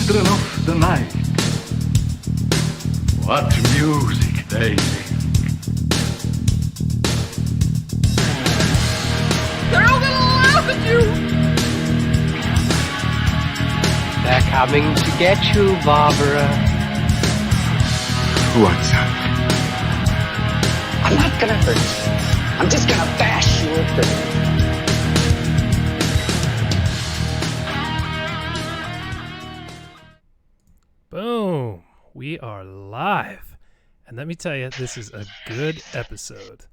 children of the night. What music they make. They're all gonna laugh at you! They're coming to get you, Barbara. What's up? I'm not gonna hurt you. I'm just gonna bash you a bit. Boom. We are live. And let me tell you, this is a good episode.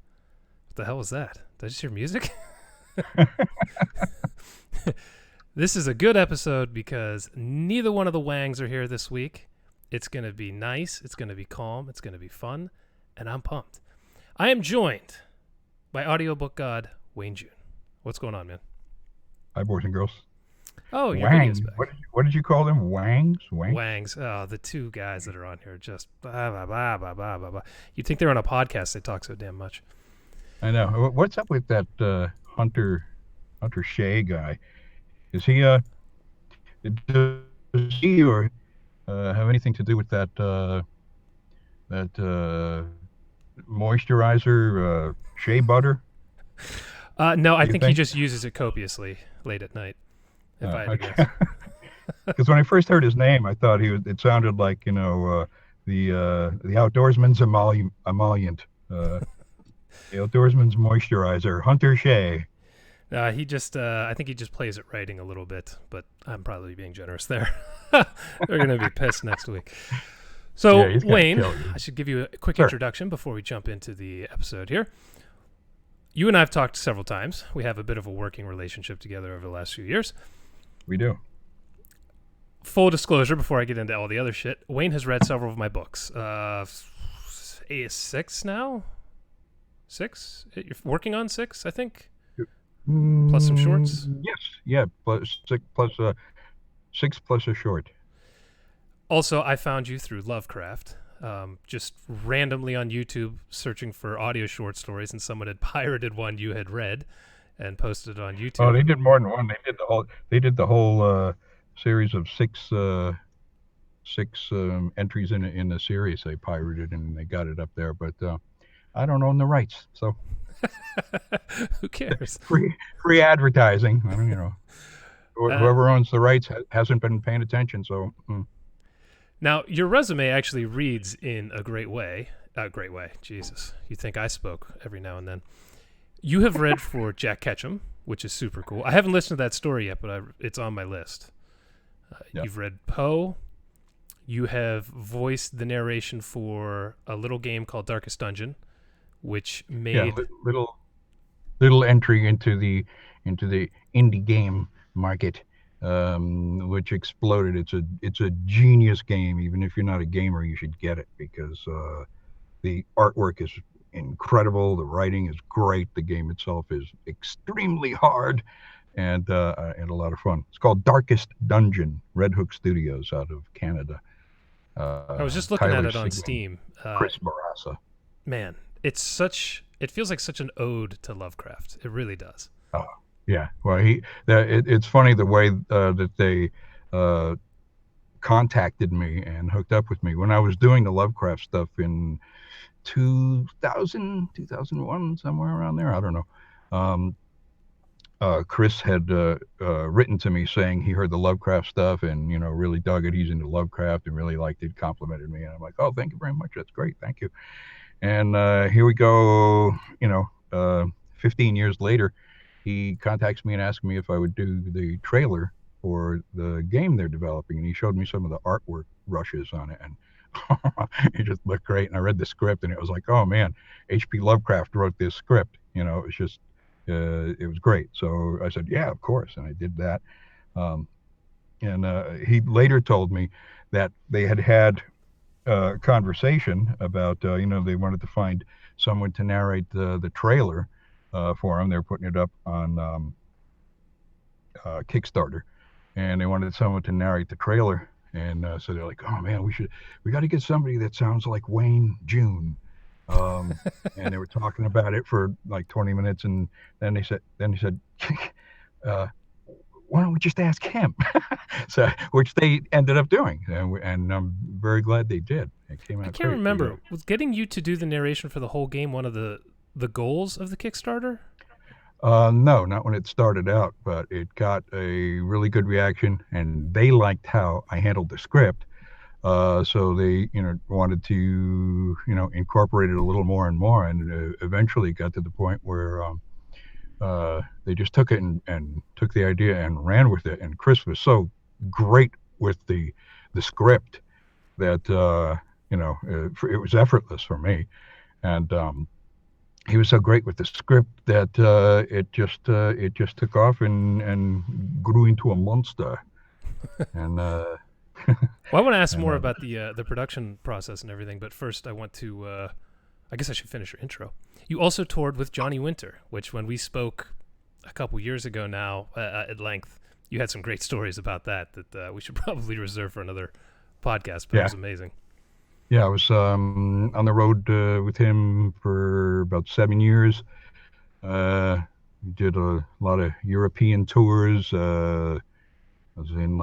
What the hell was that? Did I just hear music? This is a good episode because neither one of the Wangs are here this week. It's going to be nice. It's going to be calm. It's going to be fun. And I'm pumped. I am joined by audiobook god Wayne June. What's going on, man? Hi, boys and girls. Oh, your Wang. video's back. What did you call them? Wangs? Wangs. Oh, the two guys that are on here just blah, blah, blah, blah, blah, blah, blah. You'd think they're on a podcast. They talk so damn much. I know. What's up with that Hunter Shea guy? Is he does he or have anything to do with that moisturizer shea butter? No, I think he just uses it copiously late at night. If I had to guess. Because when I first heard his name, I thought it sounded like the outdoorsman's emollient, the outdoorsman's moisturizer, Hunter Shea. He just, I think he just plays at writing a little bit, but I'm probably being generous there. They're going to be pissed next week. So, Yeah, Wayne, I should give you a quick introduction before we jump into the episode here. You and I have talked several times. We have a bit of a working relationship together over the last few years. We do. Full disclosure, before I get into all the other shit, Wayne has read several of my books. 6 now? 6? You're working on 6, I think? Plus some shorts? Yes. Yeah. Plus 6 plus a short. Also, I found you through Lovecraft, just randomly on YouTube searching for audio short stories, and someone had pirated one you had read and posted it on YouTube. Oh, they did more than one. They did the whole series of six entries in the series. They pirated and they got it up there, but I don't own the rights, so who cares? Free advertising. Whoever owns the rights hasn't been paying attention. So. Now, your resume actually reads in a great way. Jesus. You'd think I spoke every now and then. You have read for Jack Ketchum, which is super cool. I haven't listened to that story yet, but it's on my list. Yep. You've read Poe. You have voiced the narration for a little game called Darkest Dungeon, which made little entry into the indie game market. Which exploded. It's a genius game. Even if you're not a gamer, you should get it because the artwork is incredible. The writing is great. The game itself is extremely hard and a lot of fun. It's called Darkest Dungeon. Red Hook Studios out of Canada. I was just looking at it on Steam. Chris Barassa. Man, it feels like such an ode to Lovecraft. It really does. Oh. Yeah, well, it's funny the way that they contacted me and hooked up with me when I was doing the Lovecraft stuff in 2000, 2001, somewhere around there. I don't know. Chris had written to me saying he heard the Lovecraft stuff and really dug it. He's into Lovecraft and really liked it, complimented me, and I'm like, oh, thank you very much. That's great, thank you. And here we go. 15 years later. He contacts me and asks me if I would do the trailer for the game they're developing, and he showed me some of the artwork rushes on it, and it just looked great. And I read the script, and it was like, oh man, H.P. Lovecraft wrote this script. It was just, it was great. So I said, yeah, of course, and I did that. He later told me that they had a conversation about, they wanted to find someone to narrate the trailer. For them. They're putting it up on Kickstarter, and they wanted someone to narrate the trailer. And so they're like, "Oh man, we got to get somebody that sounds like Wayne June." And they were talking about it for like 20 minutes, and then he said, why don't we just ask him? So, which they ended up doing, and I'm very glad they did. It came out I can't great. remember. Was getting you to do the narration for the whole game one of the goals of the Kickstarter? No, not when it started out, but it got a really good reaction, and they liked how I handled the script. So they, wanted to, incorporate it a little more and more, and eventually got to the point where they just took it and took the idea and ran with it. And Chris was so great with the script that it was effortless for me, and he was so great with the script that it just took off and grew into a monster. And well, I want to ask more about the production process and everything, but first I want to I guess I should finish your intro. You also toured with Johnny Winter, which when we spoke a couple years ago now at length, you had some great stories about that we should probably reserve for another podcast, but It was amazing. Yeah, I was on the road with him for about 7 years. We did a lot of European tours. I was in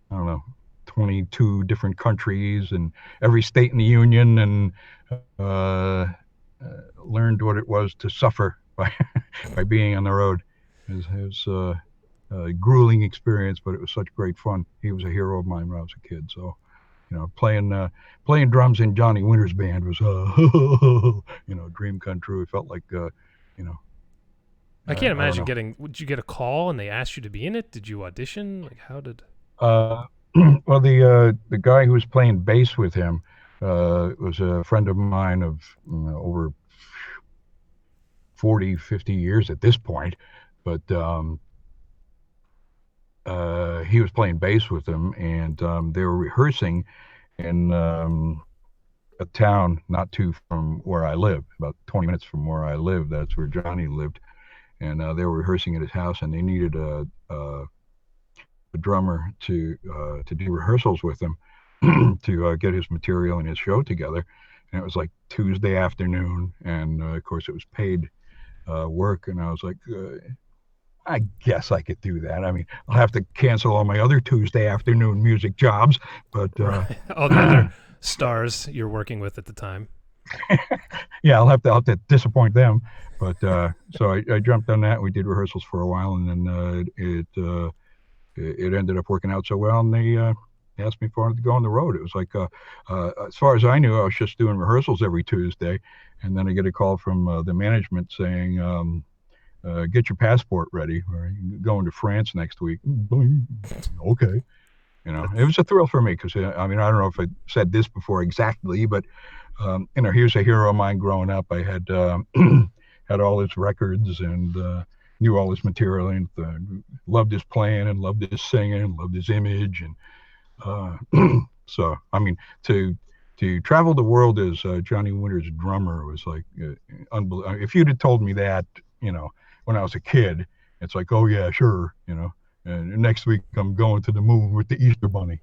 I don't know, 22 different countries and every state in the union, and learned what it was to suffer by being on the road. It was a grueling experience, but it was such great fun. He was a hero of mine when I was a kid, so. Playing drums in Johnny Winter's band was, dream come true. It felt like, I can't imagine did you get a call and they asked you to be in it? Did you audition? Like, how did? Well, the guy who was playing bass with him was a friend of mine of over 40, 50 years at this point, but he was playing bass with them, and they were rehearsing in a town not too from where I live, about 20 minutes from where I live. That's where Johnny lived, and they were rehearsing at his house, and they needed a drummer to do rehearsals with him to get his material and his show together. And it was like Tuesday afternoon, and of course it was paid work, and I was like, I guess I could do that. I mean, I'll have to cancel all my other Tuesday afternoon music jobs, but all the other stars you're working with at the time. Yeah, I'll have to disappoint them. But so I jumped on that. We did rehearsals for a while, and then it ended up working out so well, and they asked me if I wanted to go on the road. It was like, as far as I knew, I was just doing rehearsals every Tuesday, and then I get a call from the management saying, get your passport ready. We're going to France next week. Okay. It was a thrill for me because, I don't know if I said this before exactly, but, he was a hero of mine growing up. I had had all his records and knew all his material, and loved his playing and loved his singing and loved his image. And so, to travel the world as Johnny Winter's drummer was like unbelievable. If you'd have told me that, when I was a kid, it's like, oh yeah, sure, and next week I'm going to the moon with the Easter Bunny,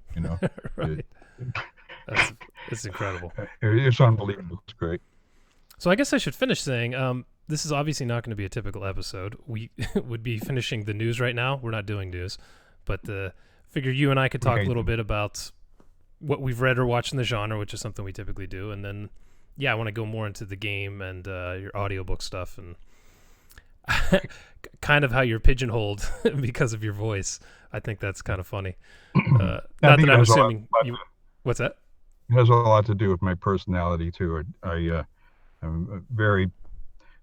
Right. That's incredible. It's unbelievable. It's great. So I guess I should finish saying, this is obviously not going to be a typical episode. We would be finishing the news right now. We're not doing news, but figure you and I could talk a little bit about what we've read or watched in the genre, which is something we typically do. And then, I want to go more into the game and your audiobook stuff and kind of how you're pigeonholed because of your voice. I think that's kind of funny. Not that I'm assuming you... What's that? It has a lot to do with my personality too. I'm very,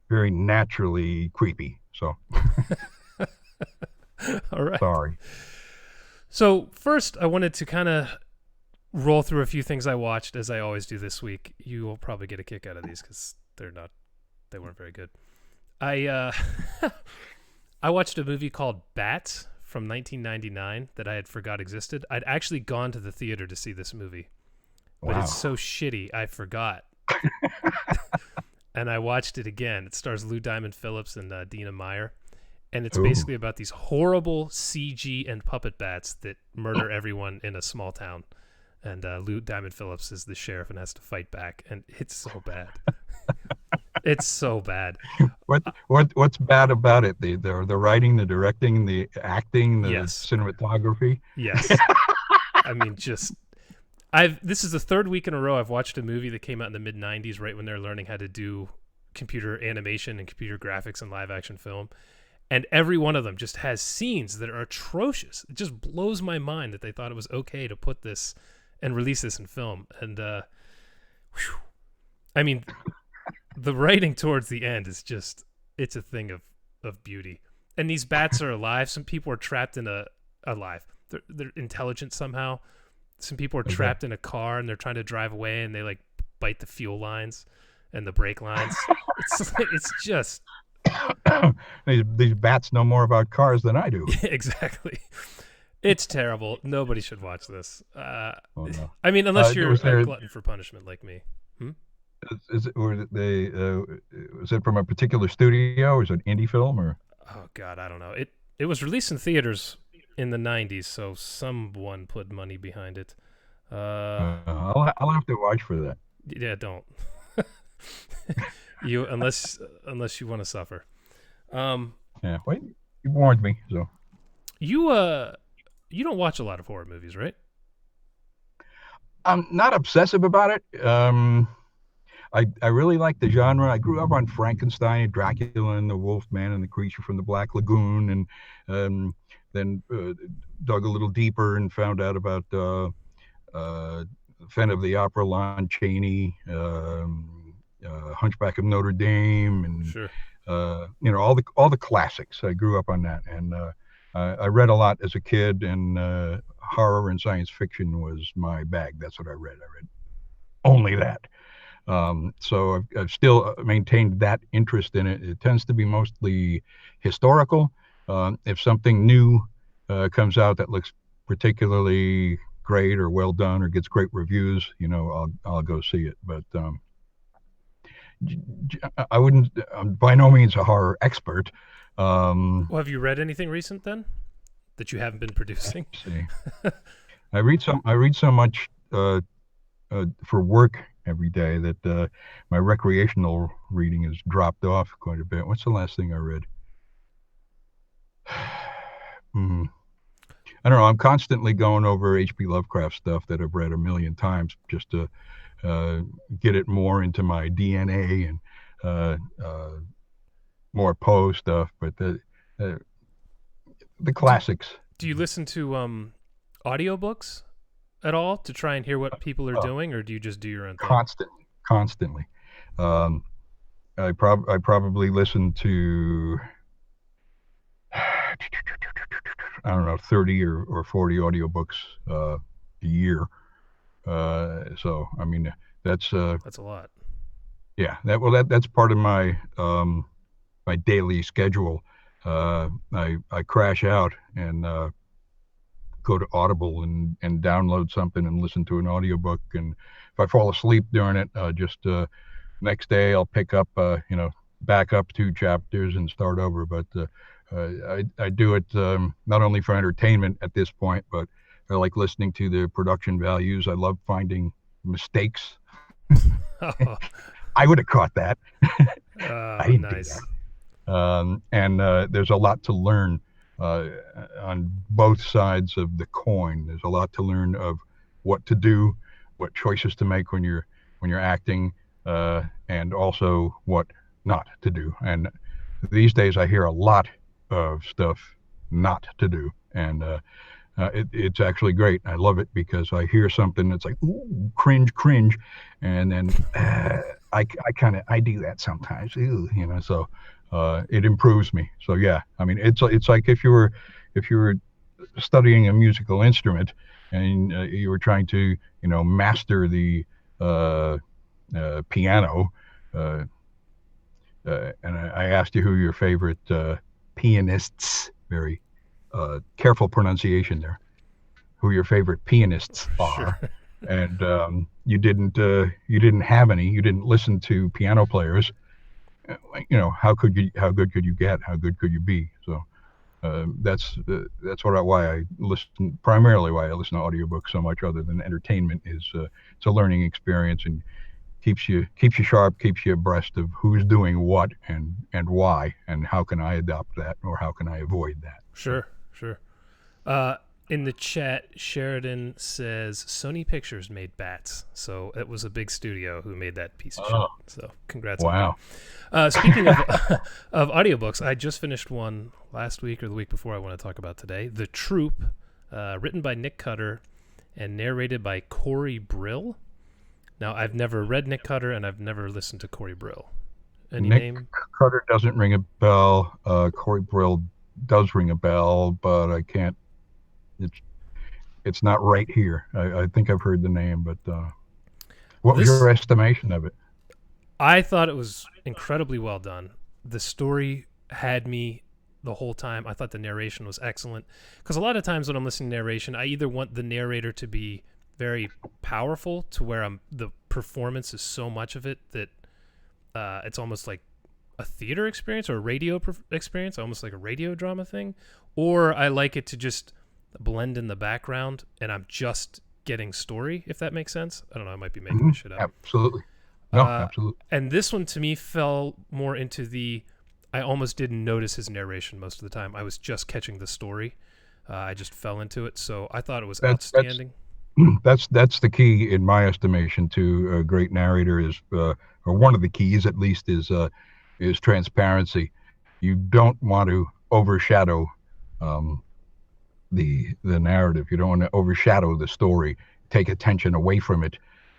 very naturally creepy. So, all right. Sorry. So first, I wanted to kind of roll through a few things I watched, as I always do this week. You will probably get a kick out of these because they weren't very good. I watched a movie called Bats from 1999 that I had forgot existed. I'd actually gone to the theater to see this movie, but It's so shitty I forgot. And I watched it again. It stars Lou Diamond Phillips and Dina Meyer, and it's basically about these horrible CG and puppet bats that murder everyone in a small town. And Lou Diamond Phillips is the sheriff and has to fight back, and it's so bad. It's so bad. What's bad about it? The writing, the directing, the acting, the Yes. cinematography. Yes. I mean, just this is the third week in a row I've watched a movie that came out in the mid '90s, right when they're learning how to do computer animation and computer graphics and live action film, and every one of them just has scenes that are atrocious. It just blows my mind that they thought it was okay to put this and release this in film. And I mean, the writing towards the end is it's a thing of beauty. And these bats are alive. Some people are trapped in alive. They're intelligent somehow. Some people are trapped in a car and they're trying to drive away and they like bite the fuel lines and the brake lines. It's just these bats know more about cars than I do. exactly. It's terrible. Nobody should watch this. Oh, no. I mean, unless you're was there- a glutton for punishment like me. Was it from a particular studio? Or is it an indie film or? Oh God, I don't know. It was released in theaters in the '90s, so someone put money behind it. I'll have to watch for that. Yeah, don't. You unless you want to suffer. Yeah, wait, you warned me. So You don't watch a lot of horror movies, right? I'm not obsessive about it. I really like the genre. I grew up on Frankenstein and Dracula and the Wolfman and the Creature from the Black Lagoon, and then dug a little deeper and found out about Phantom of the Opera, Lon Chaney, Hunchback of Notre Dame, and Sure. all the classics. I grew up on that, and I read a lot as a kid, and horror and science fiction was my bag. That's what I read. I read only that. So I've still maintained that interest in it. It tends to be mostly historical. If something new comes out that looks particularly great or well done or gets great reviews, I'll go see it. But I wouldn't. I'm by no means a horror expert. Well, have you read anything recent then that you haven't been producing? See, I read so much for work every day that my recreational reading has dropped off quite a bit. What's the last thing I read? I don't know. I'm constantly going over H.P. Lovecraft stuff that I've read a million times just to get it more into my DNA and more Poe stuff. But the classics. Do you listen to audiobooks at all to try and hear what people are doing, or do you just do your own thing? Constantly. I probably listen to, I don't know, 30 or 40 audiobooks a year. So I mean that's a lot. Yeah, that's part of my my daily schedule. I crash out and go to Audible and download something and listen to an audiobook, and if I fall asleep during it, just next day I'll pick up back up 2 chapters and start over. But I do it not only for entertainment at this point, but I like listening to the production values. I love finding mistakes. Oh. I would have caught that. I didn't nice. do that. And there's a lot to learn on both sides of the coin. There's a lot to learn of what to do, what choices to make when you're acting, and also what not to do. And these days I hear a lot of stuff not to do, and it's actually great. I love it because I hear something that's like, ooh, cringe, and then I do that sometimes, so it improves me. So yeah, I mean, it's like if you were studying a musical instrument and you were trying to master the piano, and I asked you who your favorite pianists, very careful pronunciation there, who your favorite pianists are. Sure. And you didn't have any. You didn't listen to piano players. How good could you get? How good could you be? So that's why I listen to audiobooks so much, other than entertainment. Is it's a learning experience, and keeps you sharp, keeps you abreast of who's doing what and why, and how can I adopt that or how can I avoid that. Sure. In the chat, Sheridan says Sony Pictures made Bats, so it was a big studio who made that piece of shit. So congrats on that. Speaking of of audiobooks, I just finished one last week or the week before I want to talk about today. The Troop, written by Nick Cutter and narrated by Corey Brill. Now, I've never read Nick Cutter and I've never listened to Corey Brill. Any Nick name? Cutter doesn't ring a bell. Corey Brill does ring a bell, but I can't. It's not right here. I think I've heard the name, but what was your estimation of it? I thought it was incredibly well done. The story had me the whole time. I thought the narration was excellent. Because a lot of times when I'm listening to narration, I either want the narrator to be very powerful to where the performance is so much of it that it's almost like a theater experience or a radio experience, almost like a radio drama thing. Or I like it to just blend in the background and I'm just getting story, if that makes sense. I don't know, I might be making this shit up. Absolutely. No, absolutely. And this one to me fell more into I almost didn't notice his narration most of the time. I was just catching the story. I just fell into it. So I thought it was outstanding. That's the key in my estimation to a great narrator is, or one of the keys at least is transparency. You don't want to overshadow the narrative. You don't want to overshadow the story, take attention away from it.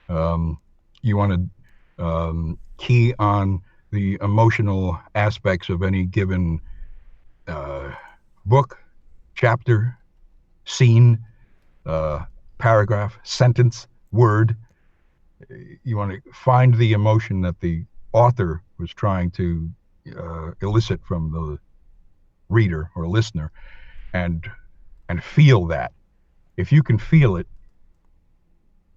You want to key on the emotional aspects of any given book, chapter, scene, paragraph, sentence, word. You want to find the emotion that the author was trying to elicit from the reader or listener, and feel that. If you can feel it,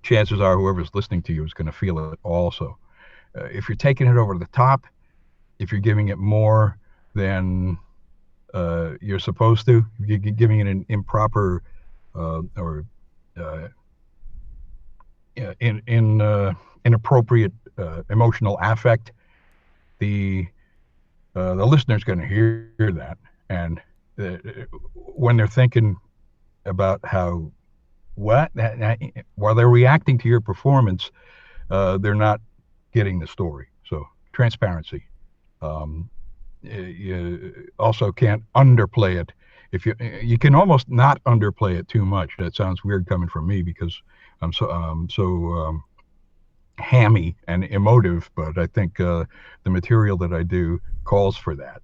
chances are whoever's listening to you is going to feel it also. If you're taking it over the top, if you're giving it more than you're supposed to, if you're giving it an improper or inappropriate emotional affect, the listener's going to hear that, and when they're thinking about while they're reacting to your performance, they're not getting the story. So transparency. You also can't underplay it. If you can almost not underplay it too much. That sounds weird coming from me because I'm so hammy and emotive, but I think the material that I do calls for that.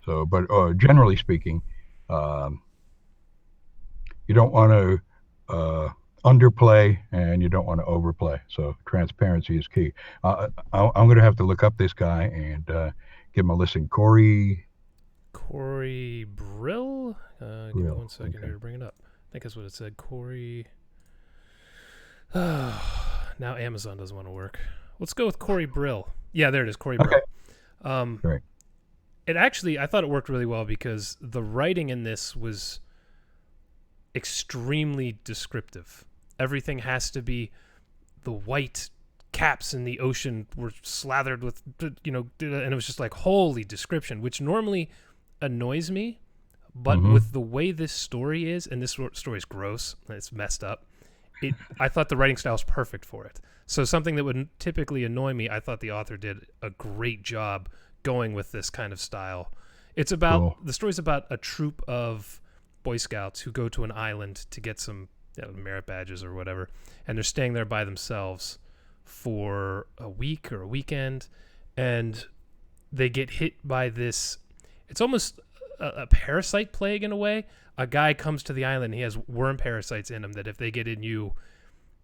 So, but generally speaking, you don't want to underplay and you don't want to overplay. So transparency is key. I'm going to have to look up this guy and give him a listen. Corey Brill? Give me 1 second here to bring it up. I think that's what it said. Corey. Now Amazon doesn't want to work. Let's go with Corey Brill. Yeah, there it is, Corey Brill. Great. It actually, I thought it worked really well because the writing in this was extremely descriptive. Everything has to be the white caps in the ocean were slathered with, and it was just like, holy description, which normally annoys me. But with the way this story is, and this story is gross, and it's messed up, I thought the writing style is perfect for it. So something that would typically annoy me, I thought the author did a great job going with this kind of style. It's about, the story's about a troop of Boy Scouts who go to an island to get some merit badges or whatever, and they're staying there by themselves for a week or a weekend, and they get hit by this, it's almost a parasite plague in a way. A guy comes to the island and he has worm parasites in him that if they get in you,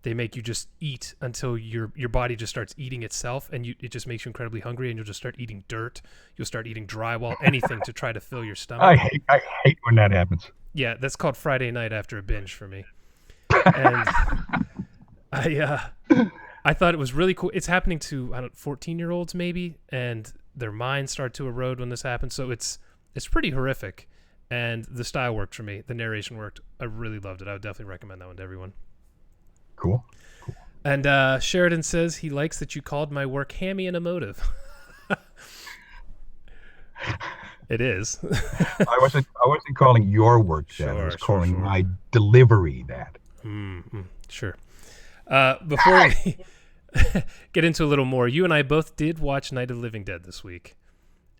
they make you just eat until your body just starts eating itself, and it just makes you incredibly hungry, and you'll just start eating dirt. You'll start eating drywall, anything to try to fill your stomach. I hate when that happens. Yeah, that's called Friday night after a binge for me. And I thought it was really cool. It's happening to 14-year-olds maybe, and their minds start to erode when this happens. So it's pretty horrific, and the style worked for me. The narration worked. I really loved it. I would definitely recommend that one to everyone. Cool. And Sheridan says he likes that you called my work hammy and emotive. It is. I wasn't calling your work that. I was calling my delivery that. Sure. Before we get into a little more, you and I both did watch Night of the Living Dead this week.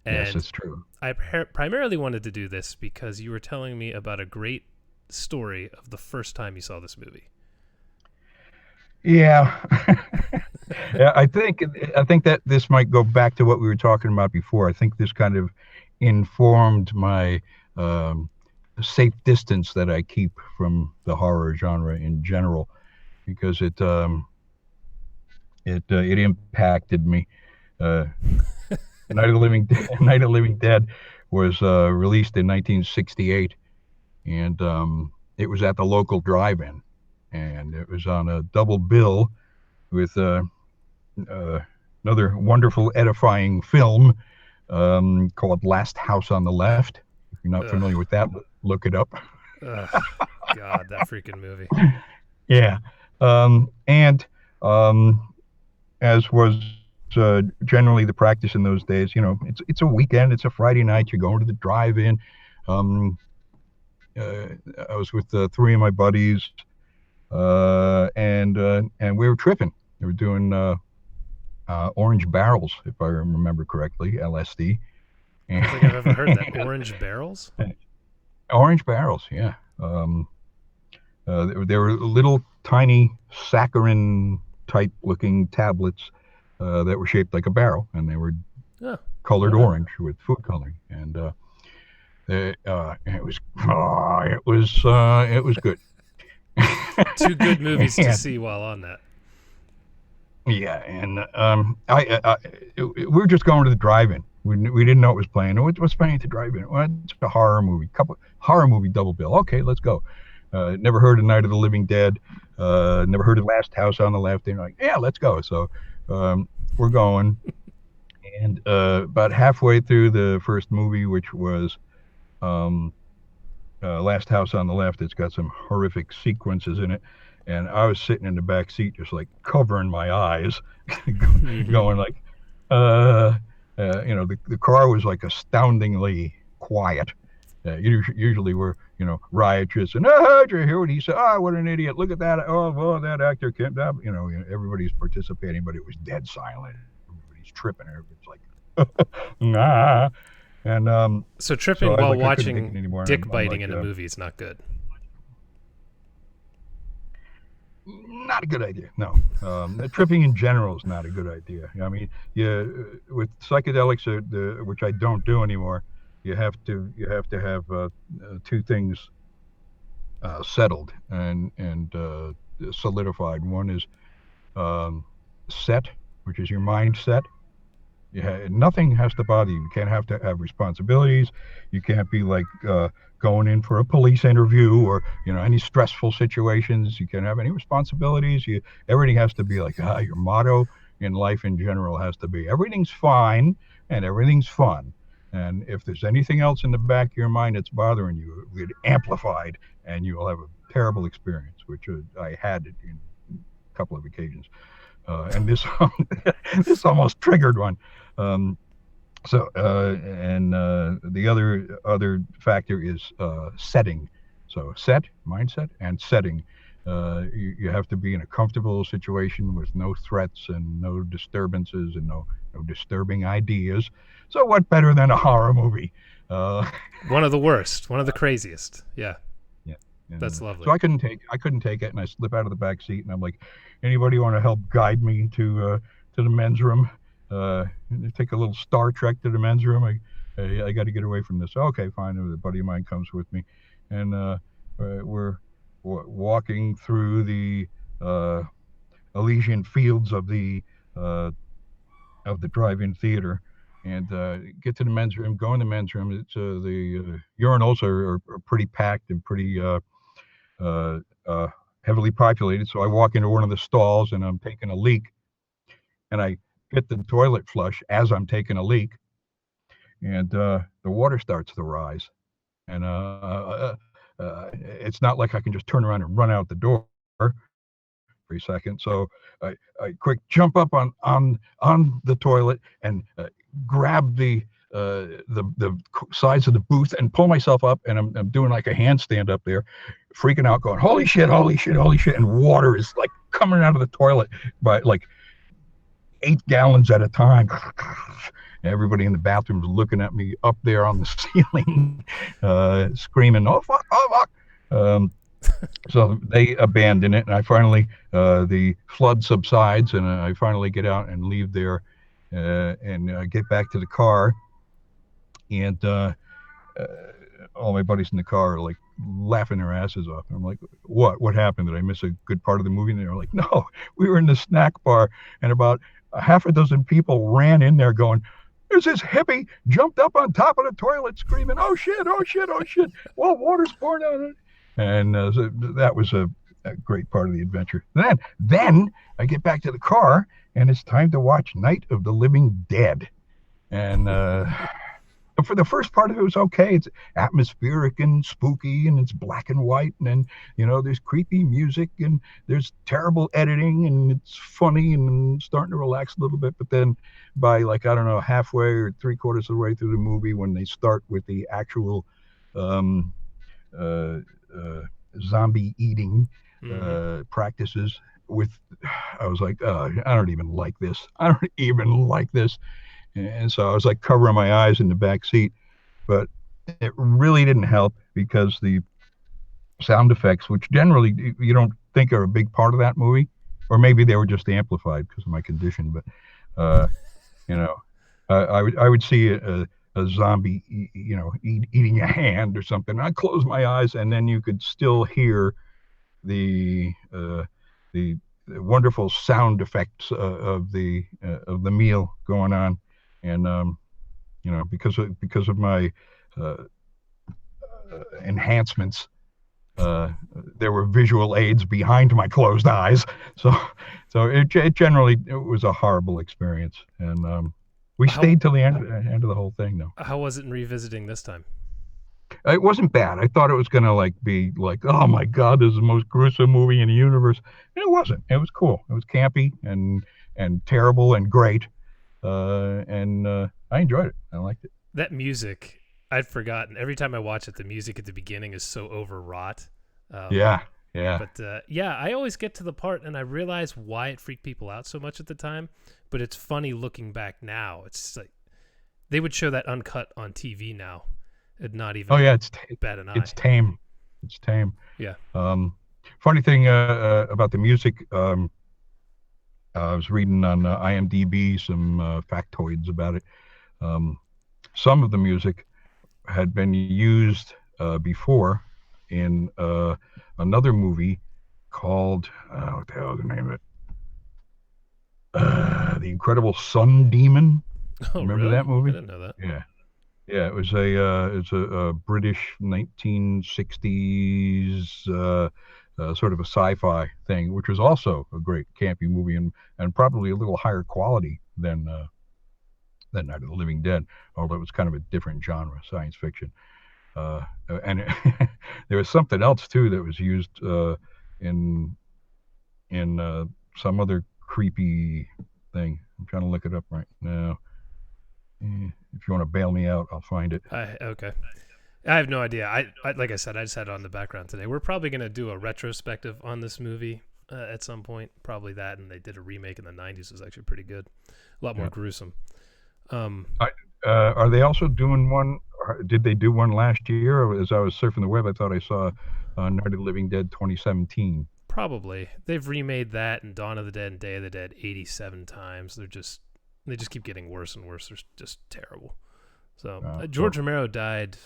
And yes, it's true. I primarily wanted to do this because you were telling me about a great story of the first time you saw this movie. Yeah. Yeah, I think that this might go back to what we were talking about before. I think this kind of informed my safe distance that I keep from the horror genre in general, because it impacted me. Night of the Living Dead was released in 1968, and it was at the local drive-in, and it was on a double bill with another wonderful, edifying film called Last House on the Left. If you're not familiar with that, look it up. God, that freaking movie. Yeah. And as was generally the practice in those days, it's a weekend, it's a Friday night, you're going to the drive-in. I was with three of my buddies, and we were tripping. They were doing orange barrels, if I remember correctly, LSD. I don't think I've ever heard that. Orange barrels? Orange barrels, yeah. They were little tiny saccharin-type looking tablets that were shaped like a barrel, and they were colored orange with food coloring, and it was good. Two good movies to see while on that. Yeah, and we were just going to the drive-in. We didn't know it was playing. What's playing at the drive-in? Well, it's a horror movie. Horror movie double bill. Okay, let's go. Never heard of Night of the Living Dead. Never heard of Last House on the Left. They're like, yeah, let's go. So we're going, and about halfway through the first movie, which was Last House on the Left, it's got some horrific sequences in it. And I was sitting in the back seat, just like covering my eyes, going like, the car was like astoundingly quiet. Usually we're, riotous and, did you hear what he said? Oh, what an idiot. Look at that. Oh, that actor can't, everybody's participating, but it was dead silent. Everybody's tripping. Everybody's like, nah. And, so tripping while watching dick biting in a movie is not good. Not a good idea. No, tripping in general is not a good idea. I mean, with psychedelics, which I don't do anymore, you have to have two things settled and solidified. One is set, which is your mindset. Nothing has to bother you. You can't have to have responsibilities. You can't be like going in for a police interview or any stressful situations. You can't have any responsibilities. Everything has to be like your motto in life in general has to be everything's fine and everything's fun. And if there's anything else in the back of your mind that's bothering you, it will get amplified and you will have a terrible experience, which I had in a couple of occasions. And this this almost triggered one. The other factor is setting. So mindset, and setting. You have to be in a comfortable situation with no threats and no disturbances and no disturbing ideas. So what better than a horror movie? One of the worst, one of the craziest. Yeah. And that's lovely. So I couldn't take it, and I slip out of the back seat, and I'm like, anybody want to help guide me to the men's room? Take a little Star Trek to the men's room. I got to get away from this. Okay, fine. A buddy of mine comes with me, and we're walking through the Elysian fields of the drive-in theater, and get to the men's room. Go in the men's room. It's the urinals are pretty packed and pretty heavily populated. So I walk into one of the stalls and I'm taking a leak, and I hit the toilet flush as I'm taking a leak, and the water starts to rise, and it's not like I can just turn around and run out the door. every second. So I quick jump up on the toilet and grab the sides of the booth and pull myself up, and I'm doing like a handstand up there, freaking out, going, holy shit, and water is like coming out of the toilet by like 8 gallons at a time. Everybody in the bathroom is looking at me up there on the ceiling, screaming, oh fuck, oh fuck. So they abandon it, and I finally, the flood subsides, and I finally get out and leave there, and get back to the car, and all my buddies in the car are like laughing their asses off. I'm like, what happened? Did I miss a good part of the movie? And they're like, no, we were in the snack bar, and about half a dozen people ran in there going, there's this hippie jumped up on top of the toilet screaming, oh shit, well, water's pouring out of it. And so that was a great part of the adventure. Then I get back to the car, and it's time to watch Night of the Living Dead. And for the first part of it was okay. It's atmospheric and spooky, and it's black and white, and then, you know, there's creepy music, and there's terrible editing, and it's funny, and starting to relax a little bit. But then by, like, I don't know, halfway or 3/4 of the way through the movie, when they start with the actual zombie eating practices I was like, I don't even like this. And so I was like covering my eyes in the back seat, but it really didn't help, because the sound effects, which generally you don't think are a big part of that movie, or maybe they were just amplified because of my condition, but you know, I would see a zombie, you know, eating a hand or something. I'd close my eyes, and then you could still hear the wonderful sound effects of the meal going on. And you know, because of my enhancements, there were visual aids behind my closed eyes. So it generally, it was a horrible experience. And we stayed till the end of the whole thing, though. How was it in revisiting this time? It wasn't bad. I thought it was gonna be like, oh my god, this is the most gruesome movie in the universe. And it wasn't. It was cool. It was campy and terrible and great. And I enjoyed it. I liked it. That music, I'd forgotten. Every time I watch it, the music at the beginning is so overwrought. Yeah. But yeah, I always get to the part, and I realize why it freaked people out so much at the time. But it's funny looking back now. It's like they would show that uncut on TV now. It'd not even. Oh yeah, it's bat an eye. It's tame. It's tame. Yeah. Funny thing about the music. I was reading on IMDb some factoids about it. Some of the music had been used before in another movie called, what the hell is the name of it? The Incredible Sun Demon. Oh, remember really? that movie? I didn't know that. Yeah, it was a British 1960s sort of a sci-fi thing, which was also a great campy movie, and probably a little higher quality than Night of the Living Dead, although it was kind of a different genre, science fiction. And there was something else too that was used in some other creepy thing. I'm trying to look it up right now. If you want to bail me out, I'll find it. Okay. I have no idea. I like I said, I just had it on the background today. We're probably going to do a retrospective on this movie at some point. Probably that, and they did a remake in the 90s. It was actually pretty good. A lot more gruesome. Are they also doing one? Did they do one last year? Or as I was surfing the web, I thought I saw Night of the Living Dead 2017. Probably. They've remade that and Dawn of the Dead and Day of the Dead 87 times. They just keep getting worse and worse. They're just terrible. So George Romero died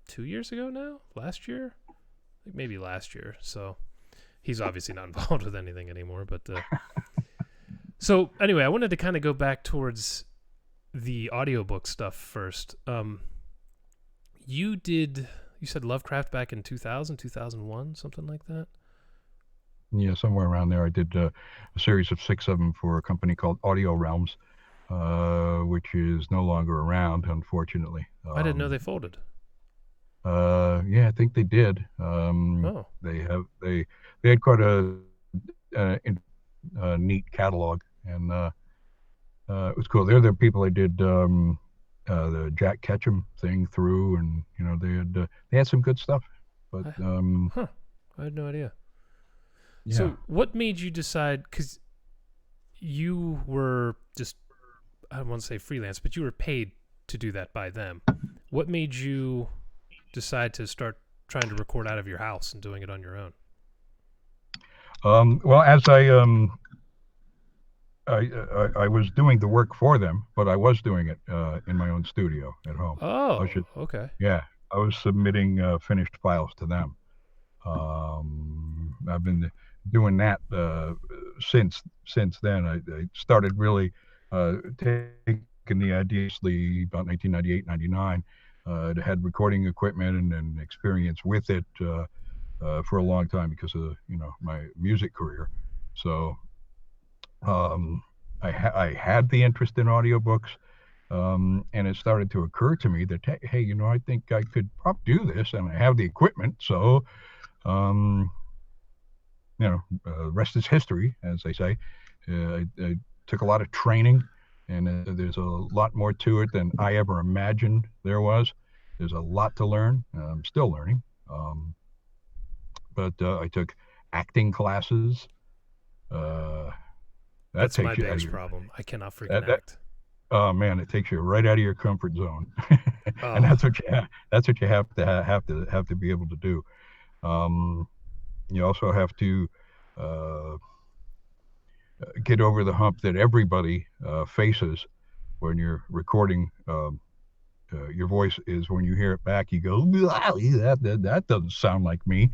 2 years ago now? Last year? Maybe last year. So he's obviously not involved with anything anymore. But so anyway, I wanted to kind of go back towards the audiobook stuff first. You said Lovecraft back in 2000, 2001, something like that? Yeah, somewhere around there. I did a series of 6 of them for a company called Audio Realms, which is no longer around, unfortunately. I didn't know they folded. Yeah, I think they did. They had quite a neat catalog, and it was cool. They're the people I did the Jack Ketchum thing through, and they had some good stuff. But I had no idea. yeah. So what made you decide, because you were just, I don't want to say freelance, but you were paid to do that by them. What made you decide to start trying to record out of your house and doing it on your own? Well, as I was doing the work for them, but I was doing it in my own studio at home. Oh, okay. Yeah, I was submitting finished files to them. I've been doing that since then. I started really taking the idea about 1998, 99. I had recording equipment and experience with it for a long time because of my music career. So I had the interest in audiobooks, and it started to occur to me that hey, I think I could probably do this, and I have the equipment. So rest is history, as they say. I took a lot of training, and there's a lot more to it than I ever imagined there was. There's a lot to learn. I'm still learning. But I took acting classes. That's my biggest problem. I cannot freaking act. Oh man, it takes you right out of your comfort zone, Oh. and that's what you have to be able to do. You also have to get over the hump that everybody faces when you're recording. Your voice is, when you hear it back, you go, that doesn't sound like me.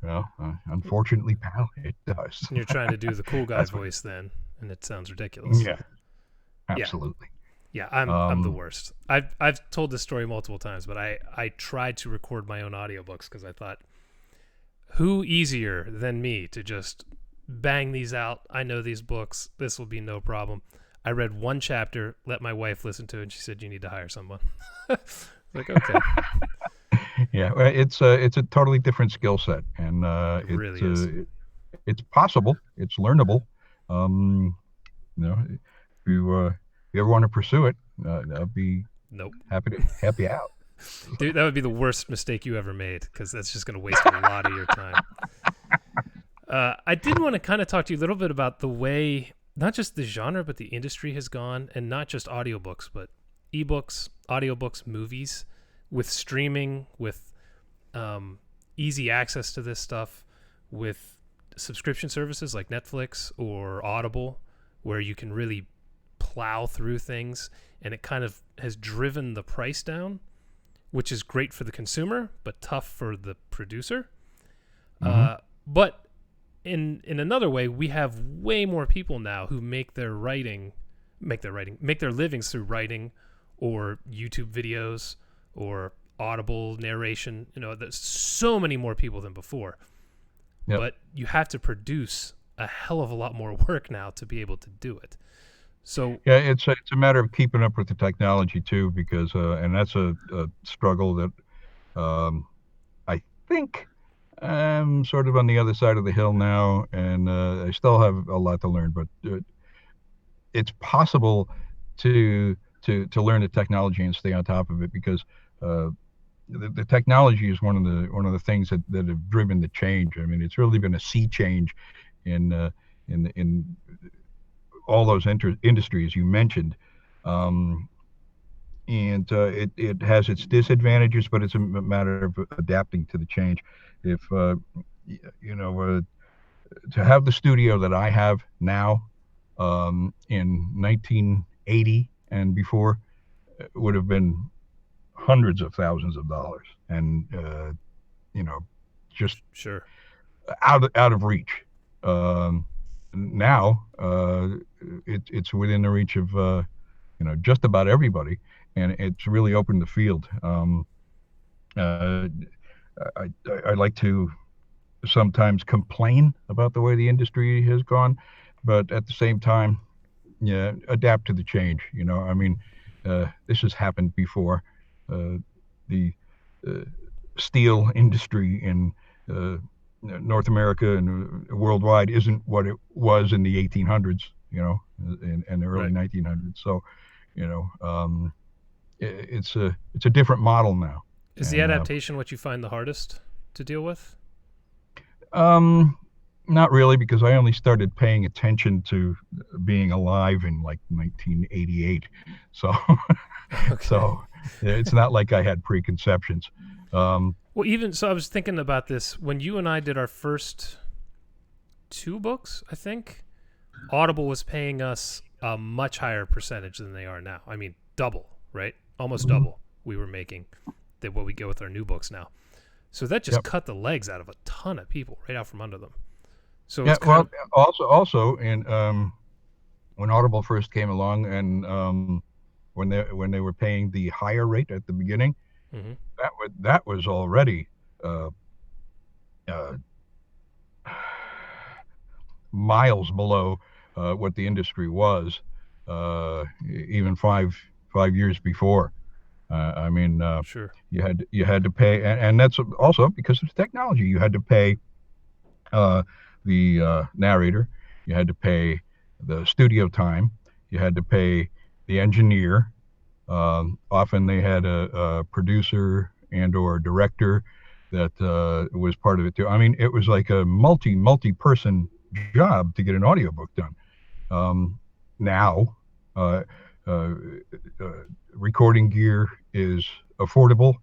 Well, unfortunately, pal, it does. And you're trying to do the cool guy voice then, and it sounds ridiculous. Yeah, absolutely. Yeah, I'm the worst. I've told this story multiple times, but I tried to record my own audiobooks because I thought, who easier than me to just bang these out? I know these books. This will be no problem. I read one chapter, let my wife listen to it, and she said, you need to hire someone. Like, okay. Yeah, well, it's a totally different skill set, and It really is. It's possible. It's learnable. If you ever want to pursue it, I'll be happy to help you out. Dude, that would be the worst mistake you ever made, because that's just going to waste a lot of your time. I did want to kind of talk to you a little bit about the way, not just the genre, but the industry has gone, and not just audiobooks, but ebooks, audiobooks, movies, with streaming, with easy access to this stuff, with subscription services like Netflix or Audible, where you can really plow through things, and it kind of has driven the price down, which is great for the consumer, but tough for the producer. Mm-hmm. But in another way, we have way more people now who make their livings through writing or YouTube videos or Audible narration. There's so many more people than before. Yep. But you have to produce a hell of a lot more work now to be able to do it. So yeah, it's a matter of keeping up with the technology too, because and that's a struggle that I think I'm sort of on the other side of the hill now, and I still have a lot to learn. But it's possible to learn the technology and stay on top of it, because the technology is one of the things that have driven the change. I mean, it's really been a sea change in all those industries you mentioned, and it has its disadvantages, but it's a matter of adapting to the change. If to have the studio that I have now in 1980 and before, would have been hundreds of thousands of dollars, and just sure, out of reach. Now it's within the reach of just about everybody, and it's really opened the field. I like to sometimes complain about the way the industry has gone, but at the same time, adapt to the change. I mean, this has happened before. The steel industry in North America and worldwide isn't what it was in the 1800s, and the early 1900s. So, it's a different model now. Is the adaptation what you find the hardest to deal with? Not really, because I only started paying attention to being alive in like 1988. So, Okay. so it's not like I had preconceptions. Well, even so, I was thinking about this when you and I did our first 2 books. I think Audible was paying us a much higher percentage than they are now. I mean, double, right? Almost double we were making than what we get with our new books now. So that just cut the legs out of a ton of people right out from under them. So Yeah, it's kind also, and when Audible first came along, and when they were paying the higher rate at the beginning, Mhm. that was already miles below what the industry was, even five years before. I mean, sure. you had to pay, and that's also because of technology. You had to pay the narrator, you had to pay the studio time, you had to pay the engineer. Often they had a producer and or director that was part of it too. I mean, it was like a multi-person job to get an audiobook done. Now, uh, uh, recording gear is affordable.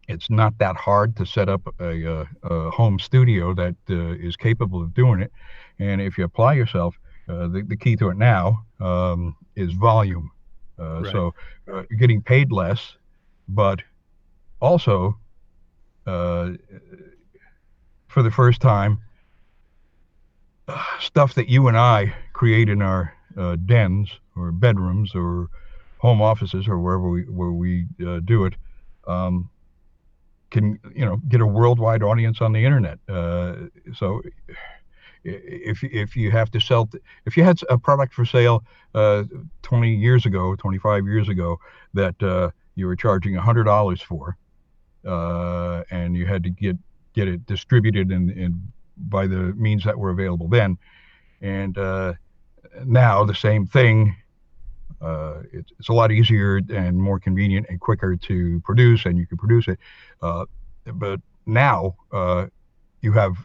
It's not that hard to set up a home studio that is capable of doing it. And if you apply yourself, the key to it now is volume. Right. So you're getting paid less, but also for the first time, stuff that you and I create in our dens or bedrooms or home offices or where we do it. Can get a worldwide audience on the internet. So if you have to sell, if you had a product for sale 20 years ago, 25 years ago that you were charging $100 for, and you had to get it distributed in by the means that were available then, and now the same thing. It's a lot easier and more convenient and quicker to produce, and you can produce it. But now you have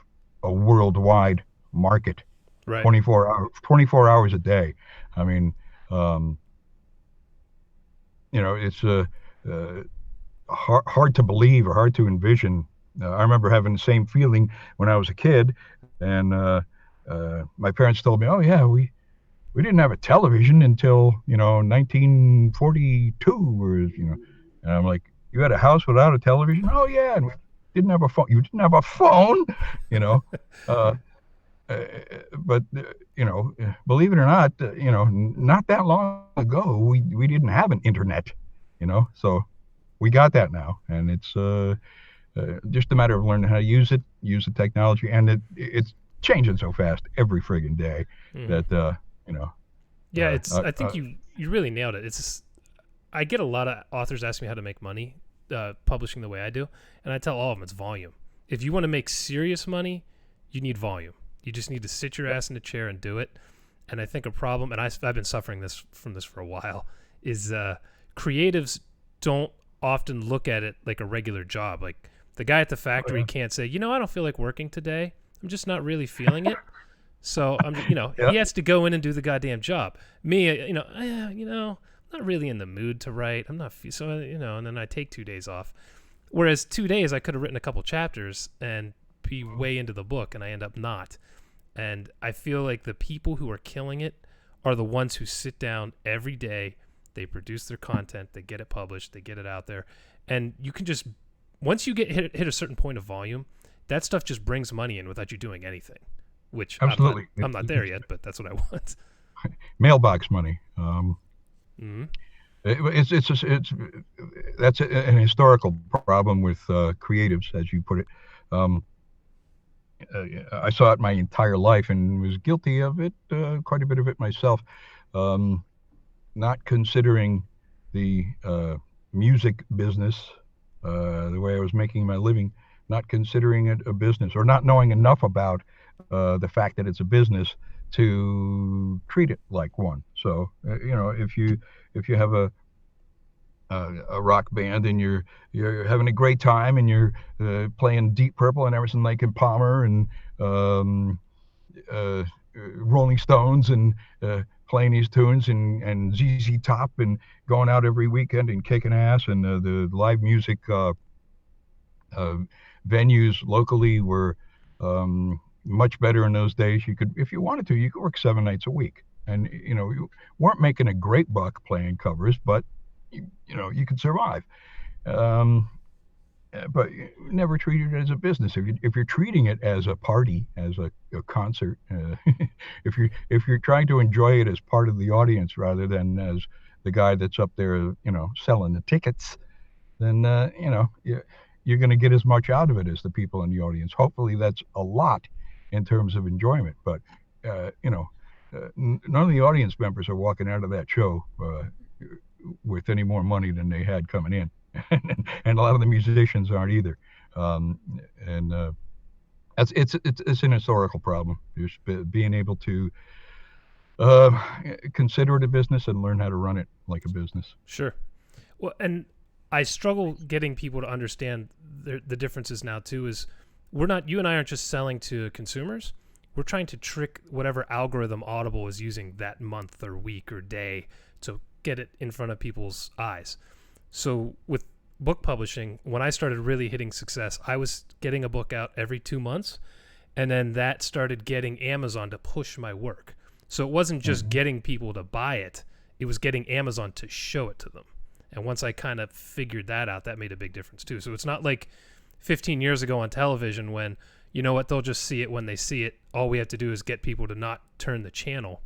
a worldwide market, Right. 24 hours a day. I mean, it's hard to believe or hard to envision. I remember having the same feeling when I was a kid, and my parents told me, "Oh yeah, we didn't have a television until 1942 or and I'm like, you had a house without a television? Oh yeah, and we didn't have a phone. You didn't have a phone, you know. uh, but believe it or not, not that long ago we didn't have an internet, so we got that now, and it's just a matter of learning how to use the technology, and it's changing so fast every friggin' day that Yeah, I think you really nailed it. I get a lot of authors ask me how to make money publishing the way I do, and I tell all of them it's volume. If you want to make serious money, you need volume. You just need to sit your ass in a chair and do it. And I think a problem, and I've been suffering from this for a while, is creatives don't often look at it like a regular job. Like the guy at the factory can't say, I don't feel like working today. I'm just not really feeling it. So he has to go in and do the goddamn job. Me, not really in the mood to write. I'm not and then I take 2 days off. Whereas 2 days I could have written a couple chapters and be way into the book, and I end up not. And I feel like the people who are killing it are the ones who sit down every day. They produce their content, they get it published, they get it out there, and you can just once you get hit a certain point of volume, that stuff just brings money in without you doing anything. Which absolutely, I'm not there yet, but that's what I want. Mailbox money. It's that's an historical problem with creatives, as you put it. I saw it my entire life and was guilty of it, quite a bit of it myself. Not considering the music business the way I was making my living, not considering it a business, or not knowing enough about the fact that it's a business to treat it like one. So if you have a rock band and you're having a great time and you're playing Deep Purple and Emerson, Lake and Palmer and Rolling Stones and playing these tunes and ZZ Top and going out every weekend and kicking ass, and the live music venues locally were much better in those days. You could, if you wanted to, you could work 7 nights a week, and you weren't making a great buck playing covers, but you could survive. But you never treated it as a business. If you're treating it as a party, as a concert, if you're trying to enjoy it as part of the audience rather than as the guy that's up there, selling the tickets, then you're going to get as much out of it as the people in the audience. Hopefully, that's a lot in terms of enjoyment. But none of the audience members are walking out of that show with any more money than they had coming in. And a lot of the musicians aren't either. It's an historical problem. Just being able to consider it a business and learn how to run it like a business. Sure. Well, and I struggle getting people to understand the differences now too. Is you and I aren't just selling to consumers. We're trying to trick whatever algorithm Audible is using that month or week or day to get it in front of people's eyes. So with book publishing, when I started really hitting success, I was getting a book out every 2 months, and then that started getting Amazon to push my work. So it wasn't just getting people to buy it, it was getting Amazon to show it to them. And once I kind of figured that out, that made a big difference too. So it's not like 15 years ago on television when, they'll just see it when they see it. All we have to do is get people to not turn the channel.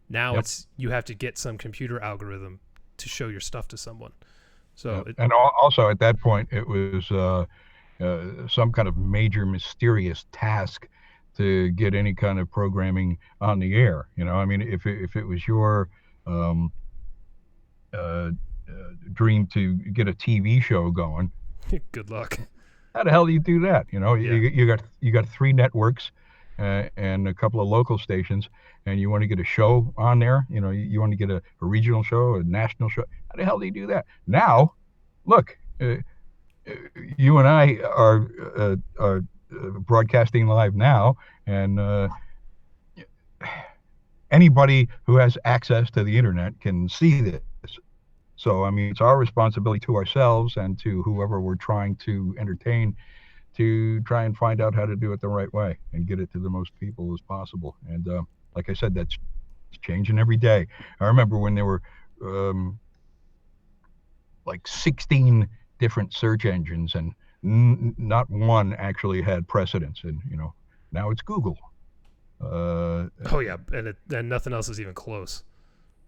Now it's you have to get some computer algorithm to show your stuff to someone. So and also at that point, it was some kind of major mysterious task to get any kind of programming on the air. If it was your dream to get a TV show going, good luck. How the hell do you do that? You got 3 networks and a couple of local stations, and you want to get a show on there. You want to get a regional show, a national show. How the hell do you do that? Now, look, you and I are broadcasting live now, and anybody who has access to the internet can see this. So, it's our responsibility to ourselves and to whoever we're trying to entertain to try and find out how to do it the right way and get it to the most people as possible. And like I said, that's changing every day. I remember when there were like 16 different search engines, and not one actually had precedence. And, now it's Google. And nothing else is even close.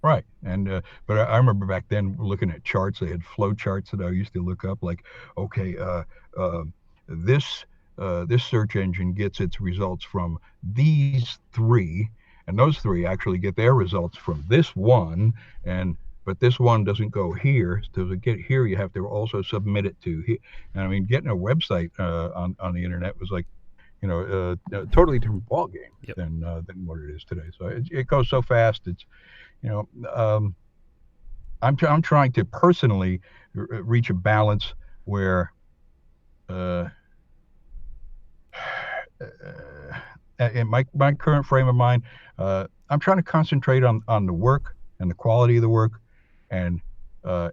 Right. And but I remember back then looking at charts. They had flow charts that I used to look up, like, okay, this search engine gets its results from these 3, and those 3 actually get their results from this one, but this one doesn't go here. So to get here, you have to also submit it to here. And getting a website on the internet was like, a totally different ballgame than what it is today. So it goes so fast. It's I'm trying to personally reach a balance where in my current frame of mind, I'm trying to concentrate on the work and the quality of the work, and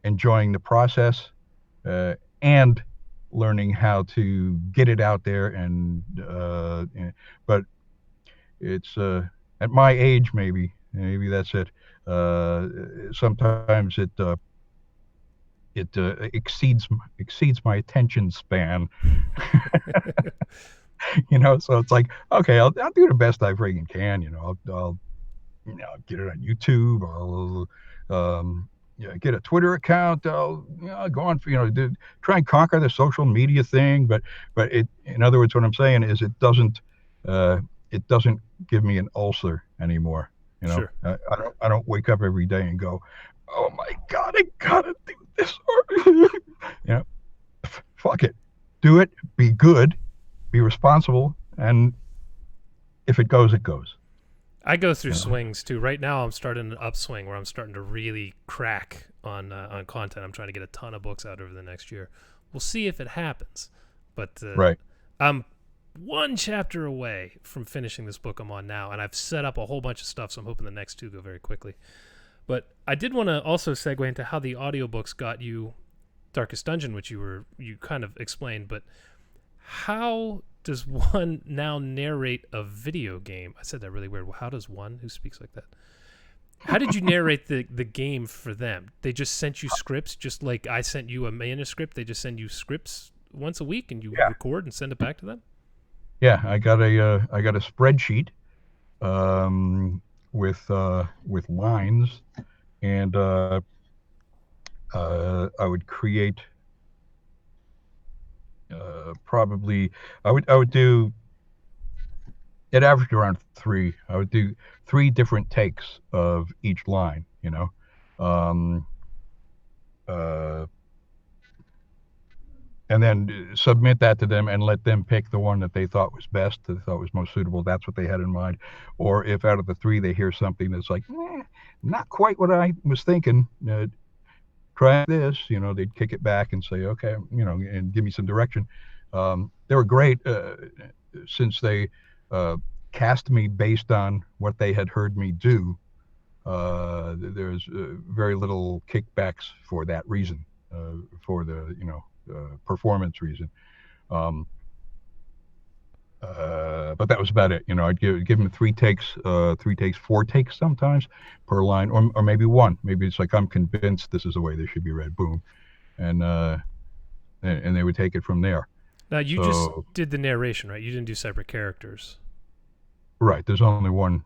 enjoying the process, and learning how to get it out there. But it's at my age, maybe that's it. Sometimes it exceeds my attention span. So it's like, okay, I'll do the best I freaking can. I'll get it on YouTube. I'll get a Twitter account. I'll go on for try and conquer the social media thing. But in other words, what I'm saying is it doesn't give me an ulcer anymore. Sure. I don't wake up every day and go, oh my God, I gotta do this. Fuck it, do it, be good, be responsible, and if it goes, it goes. I go through swings too. Right now, I'm starting an upswing where I'm starting to really crack on content. I'm trying to get a ton of books out over the next year. We'll see if it happens, but Right. I'm one chapter away from finishing this book I'm on now, and I've set up a whole bunch of stuff, so I'm hoping the next two go very quickly. But I did want to also segue into how the audiobooks got you Darkest Dungeon, which you kind of explained, but how does one now narrate a video game? I said that really weird. Well, how does one who speaks like that? How did you narrate the game for them? They just sent you scripts, just like I sent you a manuscript. They just send you scripts once a week, and you record and send it back to them. Yeah, I got a spreadsheet with lines, and I would create probably I would do it averaged around 3. I would do 3 different takes of each line, and then submit that to them and let them pick the one that they thought was best, that they thought was most suitable. That's what they had in mind. Or if out of the 3 they hear something that's like, not quite what I was thinking, try this, they'd kick it back and say, okay, and give me some direction. They were great since they cast me based on what they had heard me do. There's very little kickbacks for that reason, for the performance reason. But that was about it. I'd give them 3 takes, 4 takes sometimes per line, or maybe 1. Maybe it's like, I'm convinced this is the way this should be read. Boom, and they would take it from there. Now you just did the narration, right? You didn't do separate characters. Right. There's only one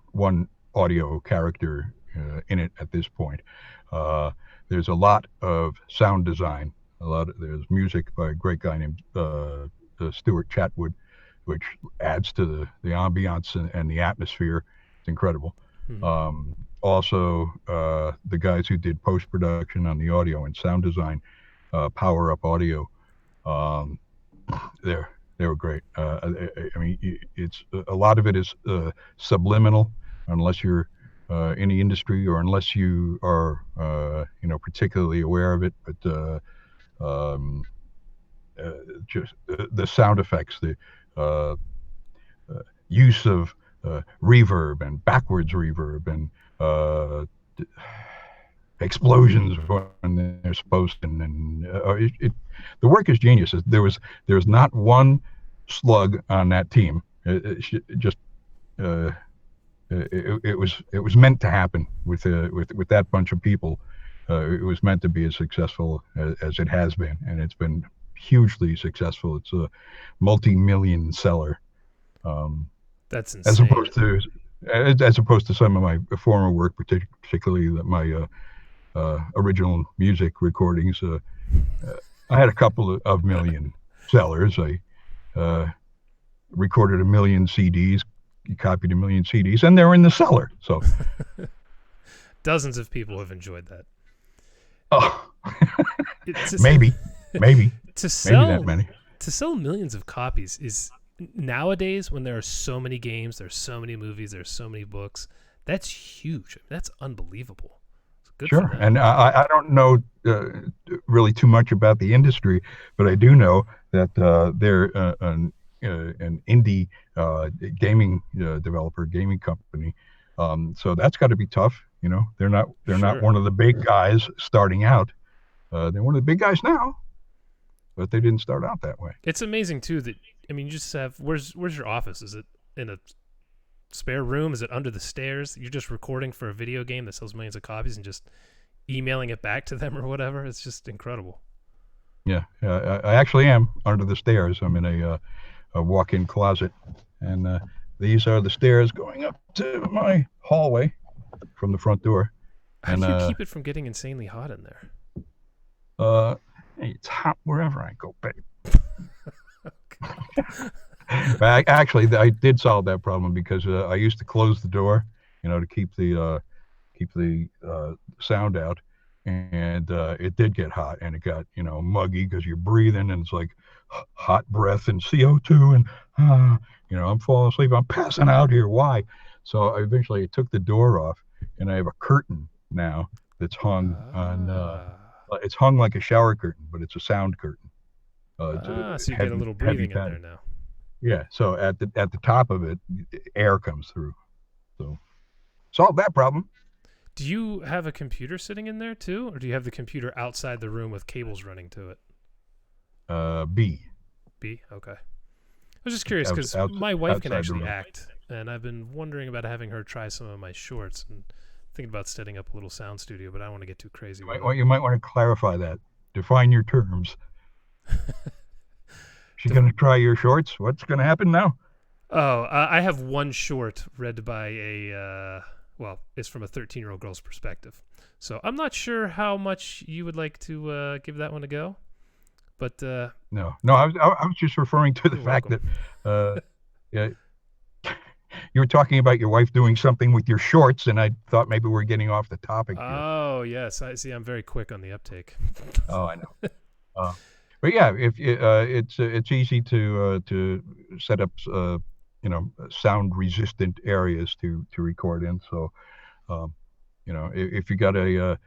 audio character in it at this point. There's a lot of sound design. There's music by a great guy named Stuart Chatwood, which adds to the ambiance and the atmosphere. It's incredible. Mm-hmm. Also, the guys who did post-production on the audio and sound design, Power Up Audio, they were great. I mean, it's a lot of it is subliminal, unless you're in the industry or unless you are, particularly aware of it. But just the sound effects, the use of reverb and backwards reverb and explosions when they're supposed to, and the work is genius. There's not one slug on that team. It was meant to happen with that bunch of people. It was meant to be as successful as it has been, and it's been hugely successful. It's a multi-million seller. That's insane. As opposed to some of my former work, particularly my original music recordings. I had a couple of million sellers. I recorded 1 million CDs, copied 1 million CDs, and they're in the cellar. So dozens of people have enjoyed that. Oh, maybe to sell maybe that many. To sell millions of copies is nowadays, when there are so many games, there's so many movies, there's so many books. That's huge. That's unbelievable. Good. Sure, and I don't know really too much about the industry, but I do know that they're an indie gaming developer, gaming company. So that's got to be tough. They're not one of the big guys starting out. They're one of the big guys now, but they didn't start out that way. It's amazing too that you just have where's your office? Is it in a spare room? Is it under the stairs? You're just recording for a video game that sells millions of copies and just emailing it back to them or whatever. It's just incredible. Yeah, I actually am under the stairs. I'm in a walk-in closet, and these are the stairs going up to my hallway from the front door. How do you keep it from getting insanely hot in there? It's hot wherever I go, babe. Actually, I did solve that problem because I used to close the door, to keep the sound out. and it did get hot, and it got muggy because you're breathing, and it's like hot breath and CO2, and I'm falling asleep. I'm passing out here. Why? So eventually I took the door off, and I have a curtain now that's hung on. It's hung like a shower curtain, but it's a sound curtain. So you get a little breathing in there now. Yeah. So at the top of it, air comes through. So solve that problem. Do you have a computer sitting in there too, or do you have the computer outside the room with cables running to it? B. Okay. I was just curious because my wife can actually act, and I've been wondering about having her try some of my shorts and thinking about setting up a little sound studio, but I don't want to get too crazy. You might want to clarify that. Define your terms. She's going to try your shorts? What's going to happen now? Oh, I have one short read by it's from a 13-year-old girl's perspective. So I'm not sure how much you would like to give that one a go. But No, I was just referring to the fact that you were talking about your wife doing something with your shorts, and I thought maybe we're getting off the topic here. Oh, yes. I see. I'm very quick on the uptake. Oh, I know. But yeah, if it's easy to set up sound resistant areas to record in. So if you got a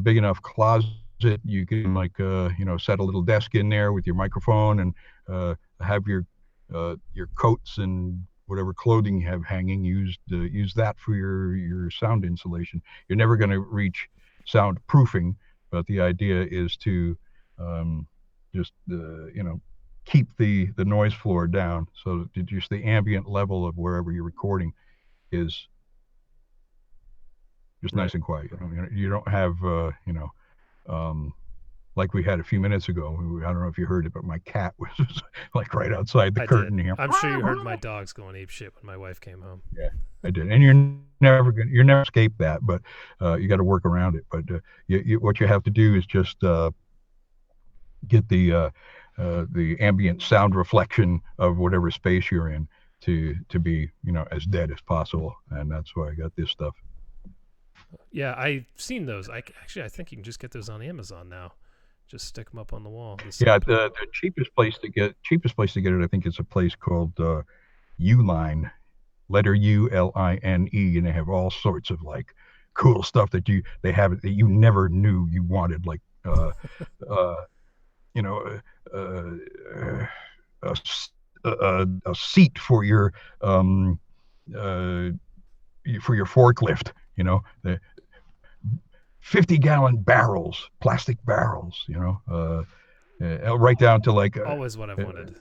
big enough closet, you can set a little desk in there with your microphone and have your coats and whatever clothing you have hanging. Use that for your sound insulation. You're never going to reach soundproofing, but the idea is to just keep the noise floor down, so that just the ambient level of wherever you're recording is just nice and quiet. You don't have like we had a few minutes ago. I don't know if you heard it, but my cat was like right outside the curtain here. I'm sure you heard my dogs going ape shit when my wife came home. Yeah, I did. And you're never escape that, but you got to work around it. But what you have to do is just get the ambient sound reflection of whatever space you're in to be as dead as possible, and that's why I got this stuff. Yeah, I've seen those. I think you can just get those on Amazon now. Just stick them up on the wall. Yeah, the cheapest place to get it, I think, is a place called Uline, letter ULINE, and they have all sorts of like cool stuff that they have that you never knew you wanted, like a seat for your forklift. The 50-gallon barrels, plastic barrels. Right down to like always what I've wanted.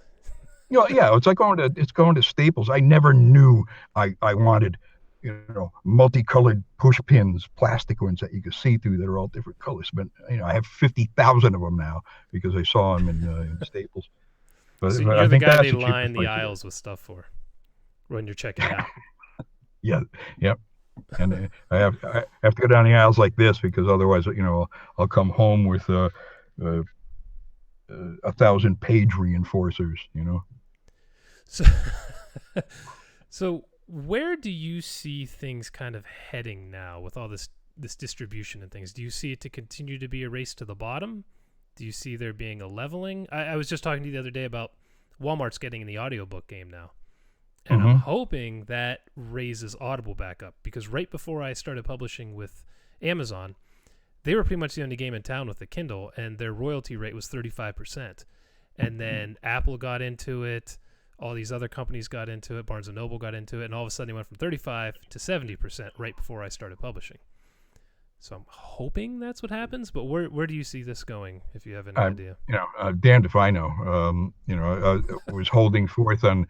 Yeah, it's like going to Staples. I never knew I wanted multicolored push pins, plastic ones that you could see through that are all different colors. But I have 50,000 of them now because I saw them in Staples. But so you're the guy they line the aisles with stuff for when you're checking out. Yeah, yep. And I have to go down the aisles like this because otherwise, I'll come home with 1,000 page reinforcers. So where do you see things kind of heading now with all this distribution and things? Do you see it to continue to be a race to the bottom? Do you see there being a leveling? I was just talking to you the other day about Walmart's getting in the audiobook game now. And I'm hoping that raises Audible back up, because right before I started publishing with Amazon, they were pretty much the only game in town with the Kindle, and their royalty rate was 35%. And then Apple got into it. All these other companies got into it. Barnes & Noble got into it. And all of a sudden, they went from 35 to 70% right before I started publishing. So I'm hoping that's what happens. But where do you see this going, if you have any idea? Damned if I know. I was holding forth on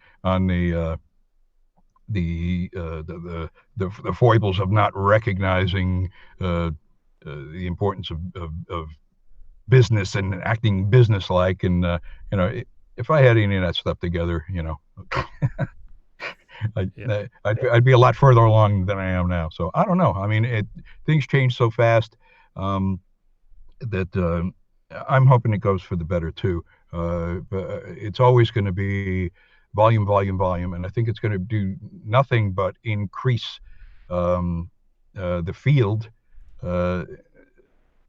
the foibles of not recognizing the importance of business and acting business-like, and if I had any of that stuff together, I'd be a lot further along than I am now. So I don't know. I mean, things change so fast that I'm hoping it goes for the better too. But it's always going to be volume, and I think it's going to do nothing but increase the field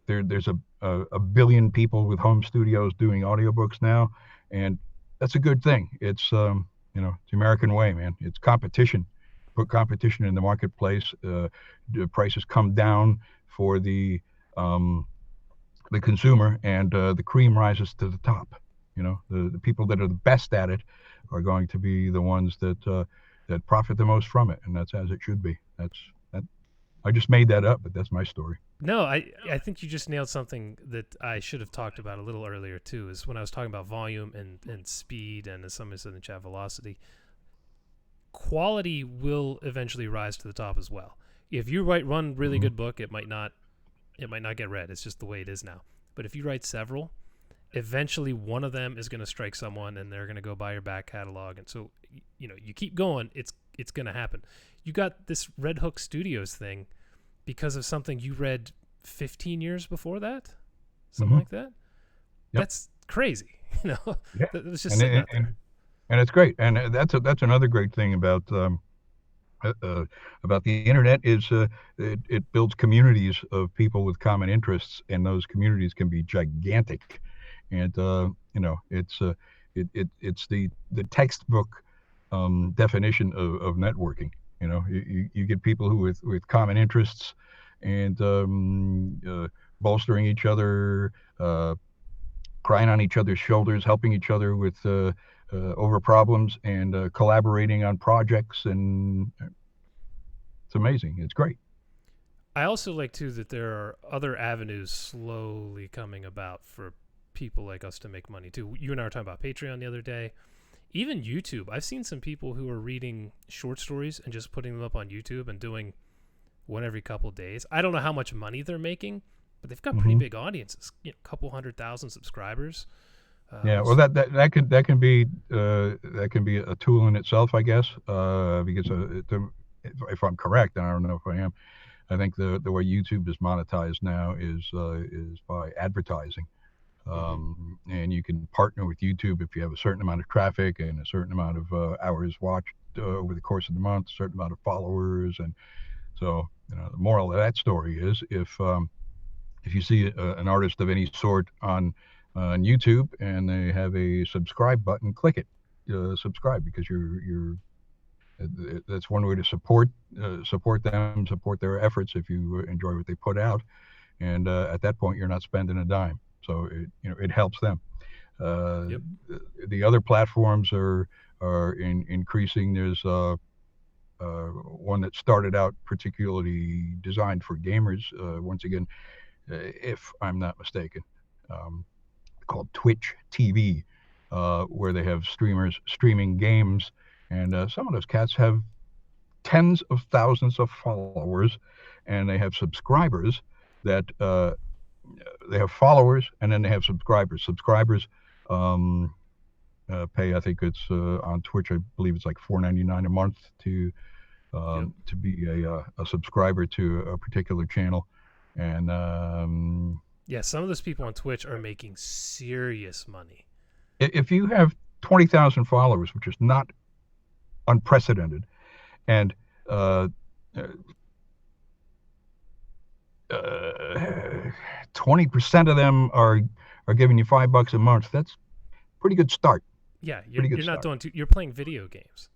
there's a billion people with home studios doing audiobooks now, and that's a good thing. It's it's the American way, man. It's competition. Put competition in the marketplace. The prices come down for the consumer, and the cream rises to the top. The people that are the best at it are going to be the ones that profit the most from it, and that's as it should be. I just made that up, but that's my story. No, I think you just nailed something that I should have talked about a little earlier too, is when I was talking about volume and speed, and as somebody said in the chat, velocity. Quality will eventually rise to the top as well. If you run really good book, it might not get read. It's just the way it is now. But if you write several, eventually one of them is going to strike someone, and they're going to go buy your back catalog. And so, you keep going, it's going to happen. You got this Red Hook Studios thing because of something you read 15 years before that, something like that. Yep. That's crazy. Yeah. It's just sitting out there. And it's great. And that's another great thing about the internet is it builds communities of people with common interests, and those communities can be gigantic. And it's the textbook definition of networking. You get people who with common interests, and bolstering each other, crying on each other's shoulders, helping each other with over problems, and collaborating on projects, and it's amazing. It's great. I also like too that there are other avenues slowly coming about for people like us to make money too. You and I were talking about Patreon the other day. Even YouTube. I've seen some people who are reading short stories and just putting them up on YouTube and doing one every couple days. I don't know how much money they're making, but they've got pretty big audiences. A couple 100,000 subscribers. Yeah, well, that can be a tool in itself, I guess. Because if I'm correct, and I don't know if I am, I think the way YouTube is monetized now is by advertising. And you can partner with YouTube if you have a certain amount of traffic and a certain amount of hours watched over the course of the month, a certain amount of followers. And so, the moral of that story is if you see an artist of any sort on YouTube and they have a subscribe button, click it, subscribe, because that's one way to support them, support their efforts if you enjoy what they put out. And at that point, you're not spending a dime. So it helps them. Yep. The other platforms are increasing. There's one that started out particularly designed for gamers. Once again, if I'm not mistaken, called Twitch TV, where they have streamers streaming games, and some of those cats have tens of thousands of followers, and they have subscribers that. They have followers, and then they have subscribers. Subscribers pay, I think it's on Twitch, I believe it's like $4.99 a month to be a subscriber to a particular channel. And some of those people on Twitch are making serious money. If you have 20,000 followers, which is not unprecedented, and 20% of them are giving you $5 a month, that's pretty good start. Yeah, you're not doing you're playing video games.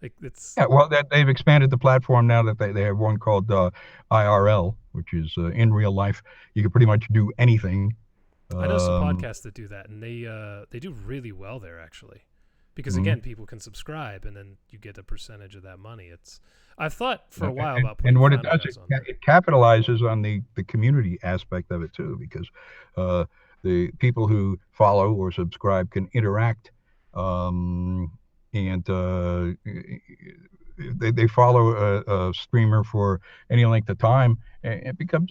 Like it's. Yeah, well, they've expanded the platform now that they have one called IRL, which is in real life. You can pretty much do anything. I know some podcasts that do that, and they do really well there actually, because again, people can subscribe, and then you get a percentage of that money. I've thought for a while about putting. And what it does, it capitalizes on the community aspect of it too, because the people who follow or subscribe can interact, and they follow a streamer for any length of time, and it becomes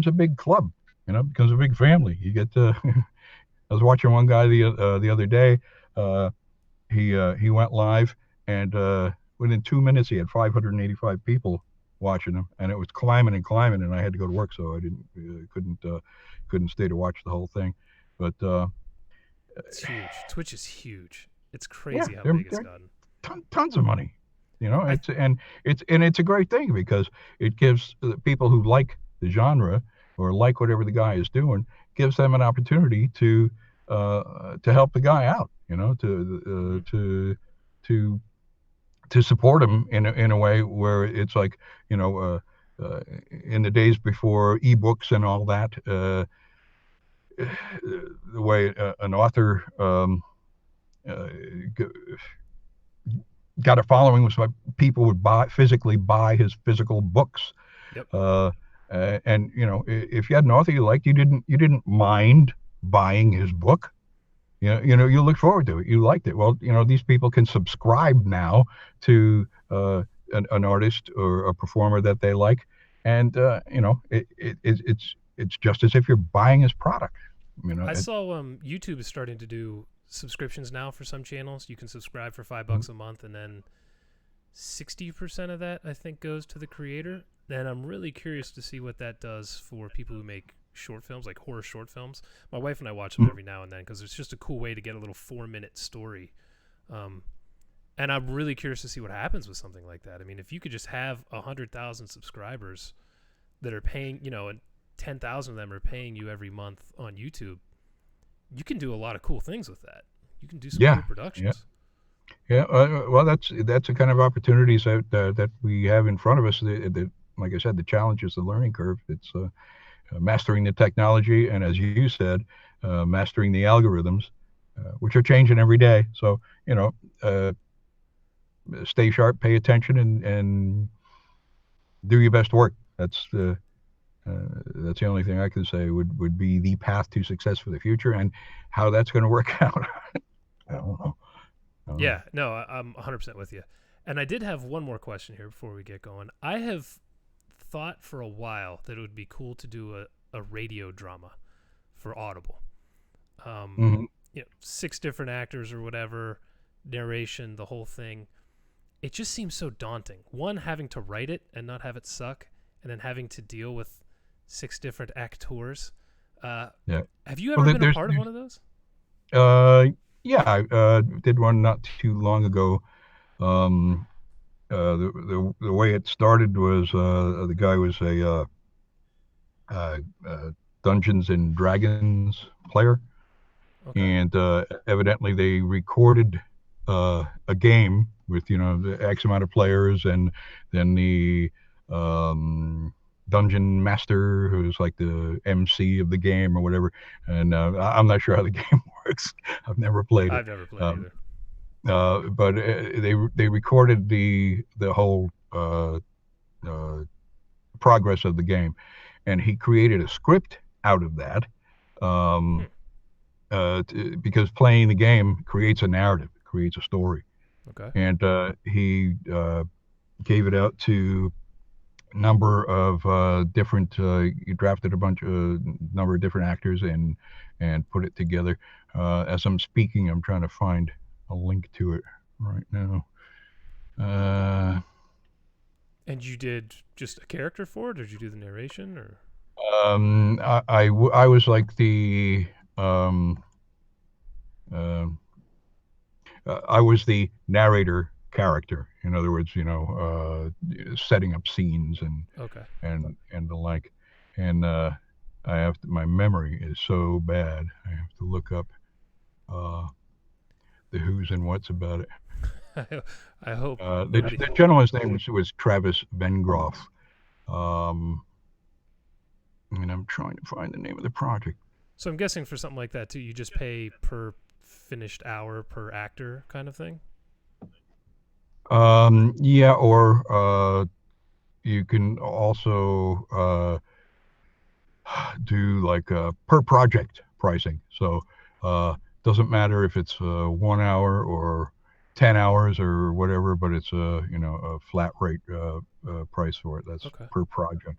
a big club. It becomes a big family. You get I was watching one guy the other day. He went live, and within 2 minutes he had 585 people watching him, and it was climbing, and I had to go to work, so I couldn't stay to watch the whole thing. But it's huge. Twitch is huge. It's crazy how big it's gotten. Tons of money, it's a great thing, because it gives the people who like the genre or like whatever the guy is doing, gives them an opportunity to help the guy out, to support him in a way where it's like, in the days before ebooks and all that, the way an author got a following was like people would physically buy his physical books. Yep. And if you had an author you liked, you didn't mind buying his book. You look forward to it. You liked it. Well, these people can subscribe now to an artist or a performer that they like, and it's just as if you're buying his product. I saw YouTube is starting to do subscriptions now for some channels. You can subscribe for $5 a month, and then 60% of that I think goes to the creator. And I'm really curious to see what that does for people who make short films, like horror short films. My wife and I watch them every now and then because it's just a cool way to get a little 4-minute story. And I'm really curious to see what happens with something like that. I mean, if you could just have 100,000 subscribers that are paying, and 10,000 of them are paying you every month on YouTube, you can do a lot of cool things with that. You can do some cool productions. Yeah. Well, that's the kind of opportunities that we have in front of us. That, like I said, the challenge is the learning curve. It's mastering the technology, and as you said, mastering the algorithms, which are changing every day. So, stay sharp, pay attention, and do your best work. That's the only thing I can say would be the path to success for the future, and how that's going to work out. I don't know. Yeah, no, I'm 100% with you. And I did have one more question here before we get going. I have thought for a while that it would be cool to do a radio drama for Audible. 6 different actors or whatever, narration, the whole thing. It just seems so daunting. One, having to write it and not have it suck, and then having to deal with 6 different actors. Have you ever been a part of one of those? Yeah, I did one not too long ago. The way it started was the guy was a Dungeons and Dragons player, and evidently they recorded a game with the X amount of players, and then the dungeon master, who's like the MC of the game or whatever. And I'm not sure how the game works. I've never played it. I've never played either. But they recorded the whole progress of the game, and he created a script out of that, because playing the game creates a narrative, creates a story. Okay. And he gave it out to a number of different. He drafted a number of different actors and put it together. As I'm speaking, I'm trying to find a link to it right now. And you did just a character for it, or did you do the narration, or? I was like the I was the narrator character. In other words, setting up scenes and the like. And my memory is so bad. I have to look up the who's and what's about it. I hope. The gentleman's name was Travis Vengroff. And I'm trying to find the name of the project. So I'm guessing for something like that too, you just pay per finished hour per actor kind of thing? Yeah, or you can also do like per project pricing. So doesn't matter if it's 1 hour or 10 hours or whatever, but it's a flat rate price for it. That's per project.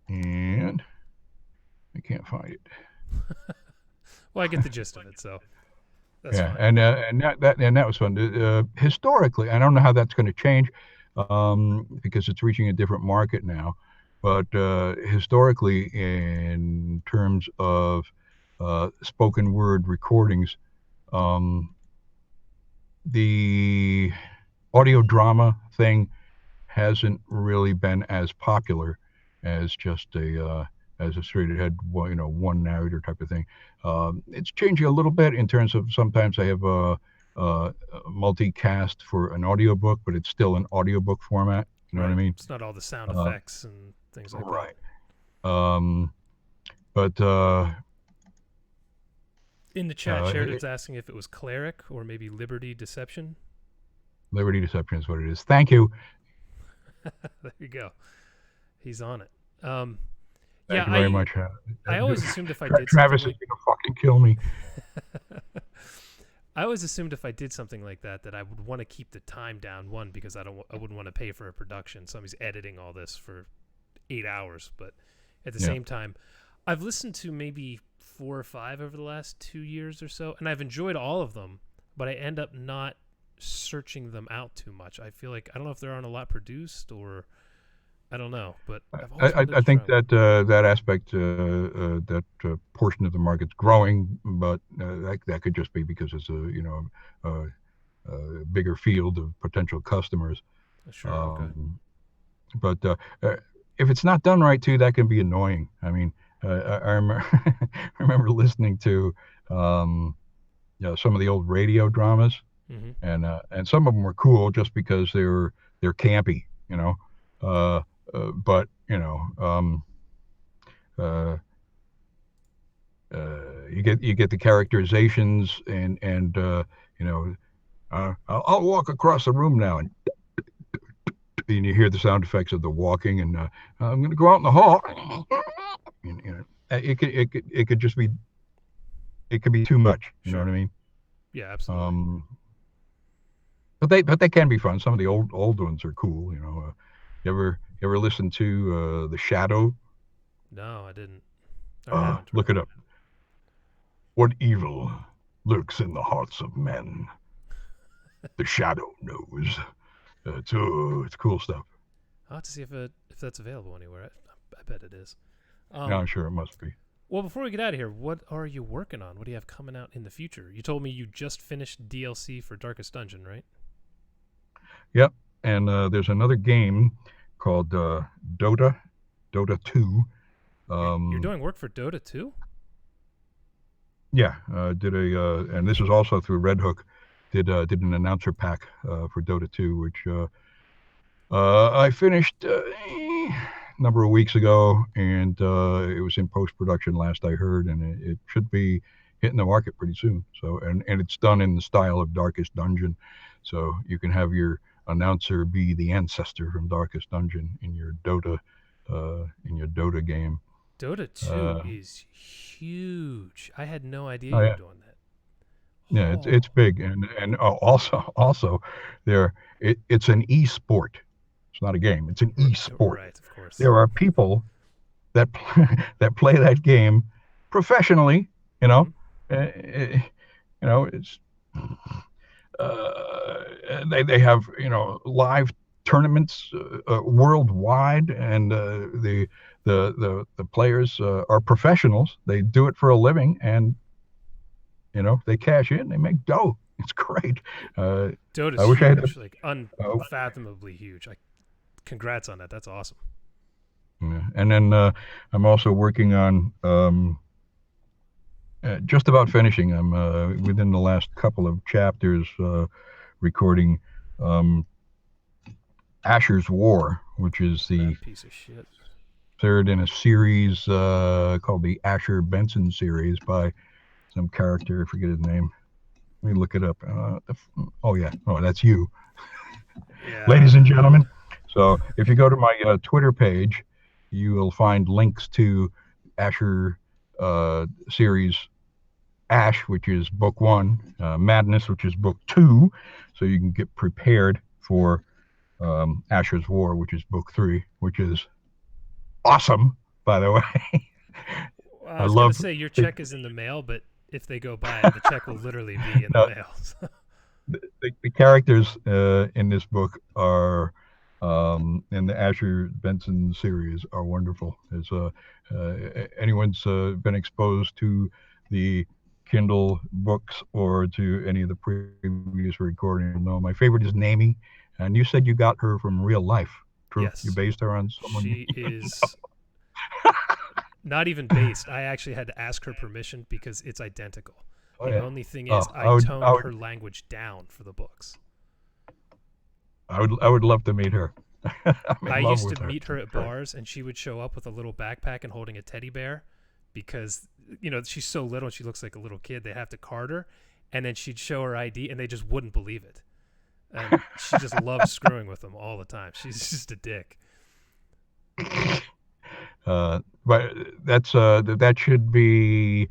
And I can't find it. Well, I get the gist of it, so that's yeah, fine. And that was fun. Historically, I don't know how that's going to change, because it's reaching a different market now. But historically, in terms of spoken word recordings, the audio drama thing hasn't really been as popular as just as a straight ahead, one narrator type of thing. It's changing a little bit in terms of sometimes I have a multicast for an audiobook, but it's still an audiobook format. You know what I mean? It's not all the sound effects and things like right. But in the chat, Sheridan's asking if it was Cleric or maybe Liberty Deception. Liberty Deception is what it is. Thank you. There you go. He's on it. Thank you very much. I always assumed if I did Travis something is gonna fucking kill me. I always assumed if I did something like that I would want to keep the time down. One, because I wouldn't want to pay for a production. Somebody's editing all this for 8 hours, but at the same time, I've listened to maybe 4 or 5 over the last 2 years or so, and I've enjoyed all of them, but I end up not searching them out too much. I feel like I don't know if there aren't a lot produced or I don't know, but I think that that aspect, that portion of the market's growing, but that could just be because it's a bigger field of potential customers. Sure. Okay. But if it's not done right too, that can be annoying. I mean, I remember listening to some of the old radio dramas, and some of them were cool just because they're campy, but you get the characterizations and I'll walk across the room now and you hear the sound effects of the walking and I'm going to go out in the hall. It could just be, it could be too much. You know what I mean? Yeah, absolutely. But they can be fun. Some of the old ones are cool. You ever listen to The Shadow? No, I didn't. Look it up. What evil lurks in the hearts of men? The Shadow knows. It's cool stuff. I'll have to see if that's available anywhere. I bet it is. Yeah, I'm sure it must be. Well, before we get out of here, what are you working on? What do you have coming out in the future? You told me you just finished DLC for Darkest Dungeon, right? Yep. And there's another game called Dota 2. You're doing work for Dota 2? Yeah. And this is also through Red Hook. Did an announcer pack for Dota 2, which I finished a number of weeks ago, and it was in post-production last I heard, and it should be hitting the market pretty soon. So, and it's done in the style of Darkest Dungeon, so you can have your announcer be the ancestor from Darkest Dungeon in your Dota game. Dota 2 is huge. I had no idea you were doing that. Yeah, it's big, and also it's an e-sport. It's not a game. It's an e-sport. Right, of course. There are people that play that game professionally. It's they have live tournaments worldwide, and the players are professionals. They do it for a living, and they cash in. They make dough. It's great. Dota's I wish I had like unfathomably huge. Congrats on that. That's awesome. Yeah. And then I'm also working on just about finishing. I'm within the last couple of chapters recording Asher's War, which is the piece of shit. third in a series called the Asher Benson series by some character. I forget his name. Let me look it up. That's you. Yeah. Ladies and gentlemen. So if you go to my Twitter page, you will find links to Asher series Ash, which is book 1, Madness, which is book 2, so you can get prepared for Asher's War, which is book 3, which is awesome, by the way. I was going to say your check is in the mail, but if they go by it, the check will literally be in the mail. The characters in this book are in the Asher Benson series are wonderful. As anyone's been exposed to the Kindle books or to any of the previous recordings, know my favorite is Namie, and you said you got her from real life. True? Yes. You based her on someone. She is Not even based. I actually had to ask her permission because it's identical. Oh, The yeah. only thing Oh, is, I would- toned I would- her language down for the books. I would love to meet her. I'm in I love used with to her. meet her at bars, and she would show up with a little backpack and holding a teddy bear because, she's so little and she looks like a little kid. They have to card her, and then she'd show her ID, and they just wouldn't believe it. And she just loves screwing with them all the time. She's just a dick. But that's that should be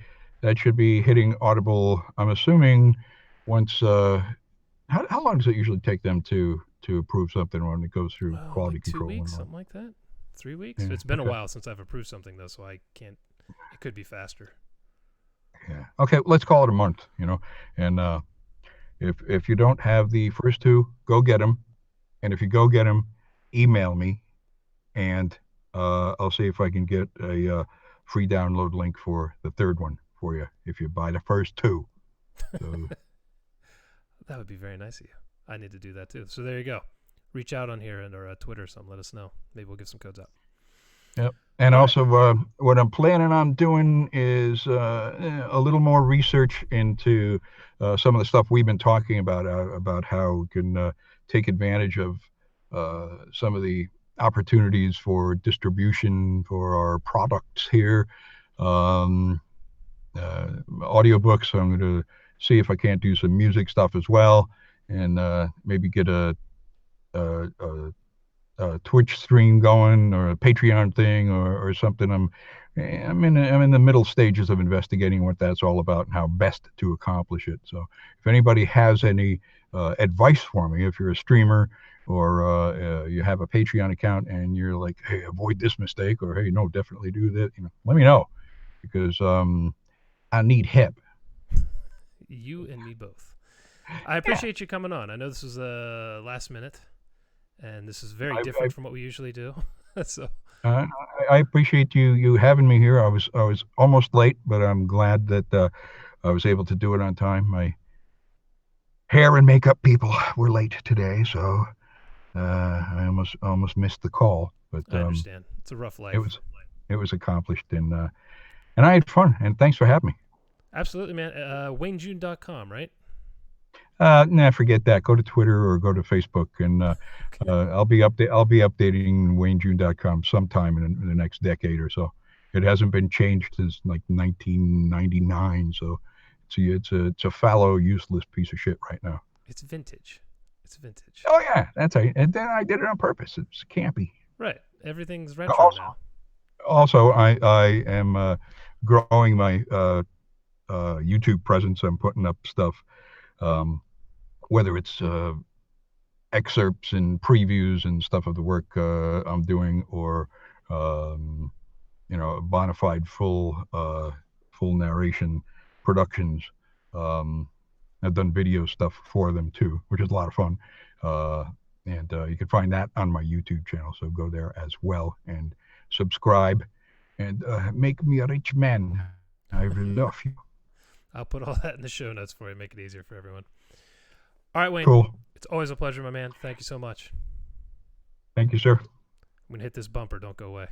hitting Audible. I'm assuming once. How long does it usually take them to approve something when it goes through quality like 2 control? weeks, and all? something like that. 3 weeks. Yeah, It's been okay. a while since I've approved something though, so I can't. It could be faster. Yeah. Okay. Let's call it a month. And if you don't have the first two, go get them. And if you go get them, email me, and I'll see if I can get a free download link for the third one for you if you buy the first two. So, That would be very nice of you. I need to do that too. So there you go. Reach out on here or Twitter or something. Let us know. Maybe we'll give some codes out. yep. And All also, what I'm planning on doing is a little more research into some of the stuff we've been talking about how we can take advantage of some of the opportunities for distribution for our products here. Audiobooks. I'm going to see if I can't do some music stuff as well, and maybe get a Twitch stream going or a Patreon thing or something. I'm in the middle stages of investigating what that's all about and how best to accomplish it. So if anybody has any advice for me, if you're a streamer or you have a Patreon account and you're like, hey, avoid this mistake, or hey, no, definitely do that, let me know, because I need help. You and me both. I appreciate you coming on. I know this was last minute, and this is very different from what we usually do. So I appreciate you having me here. I was almost late, but I'm glad that I was able to do it on time. My hair and makeup people were late today, so I almost missed the call. But I understand. It's a rough life. it was accomplished, and I had fun. And thanks for having me. Absolutely, man. WayneJune.com, right? Nah, forget that. Go to Twitter or go to Facebook, and I'll be updating WayneJune.com sometime in the next decade or so. It hasn't been changed since like 1999, so it's a fallow, useless piece of shit right now. It's vintage. It's vintage. Oh yeah, that's right. And then I did it on purpose. It's campy. Right. Everything's retro now. Also, I am growing my YouTube presence. I'm putting up stuff. Whether it's excerpts and previews and stuff of the work I'm doing, or bona fide full narration productions. I've done video stuff for them too, which is a lot of fun. And you can find that on my YouTube channel. So go there as well and subscribe and make me a rich man. I will love you. I'll put all that in the show notes for you, make it easier for everyone. All right, Wayne. Cool. It's always a pleasure, my man. Thank you so much. Thank you, sir. I'm going to hit this bumper. Don't go away.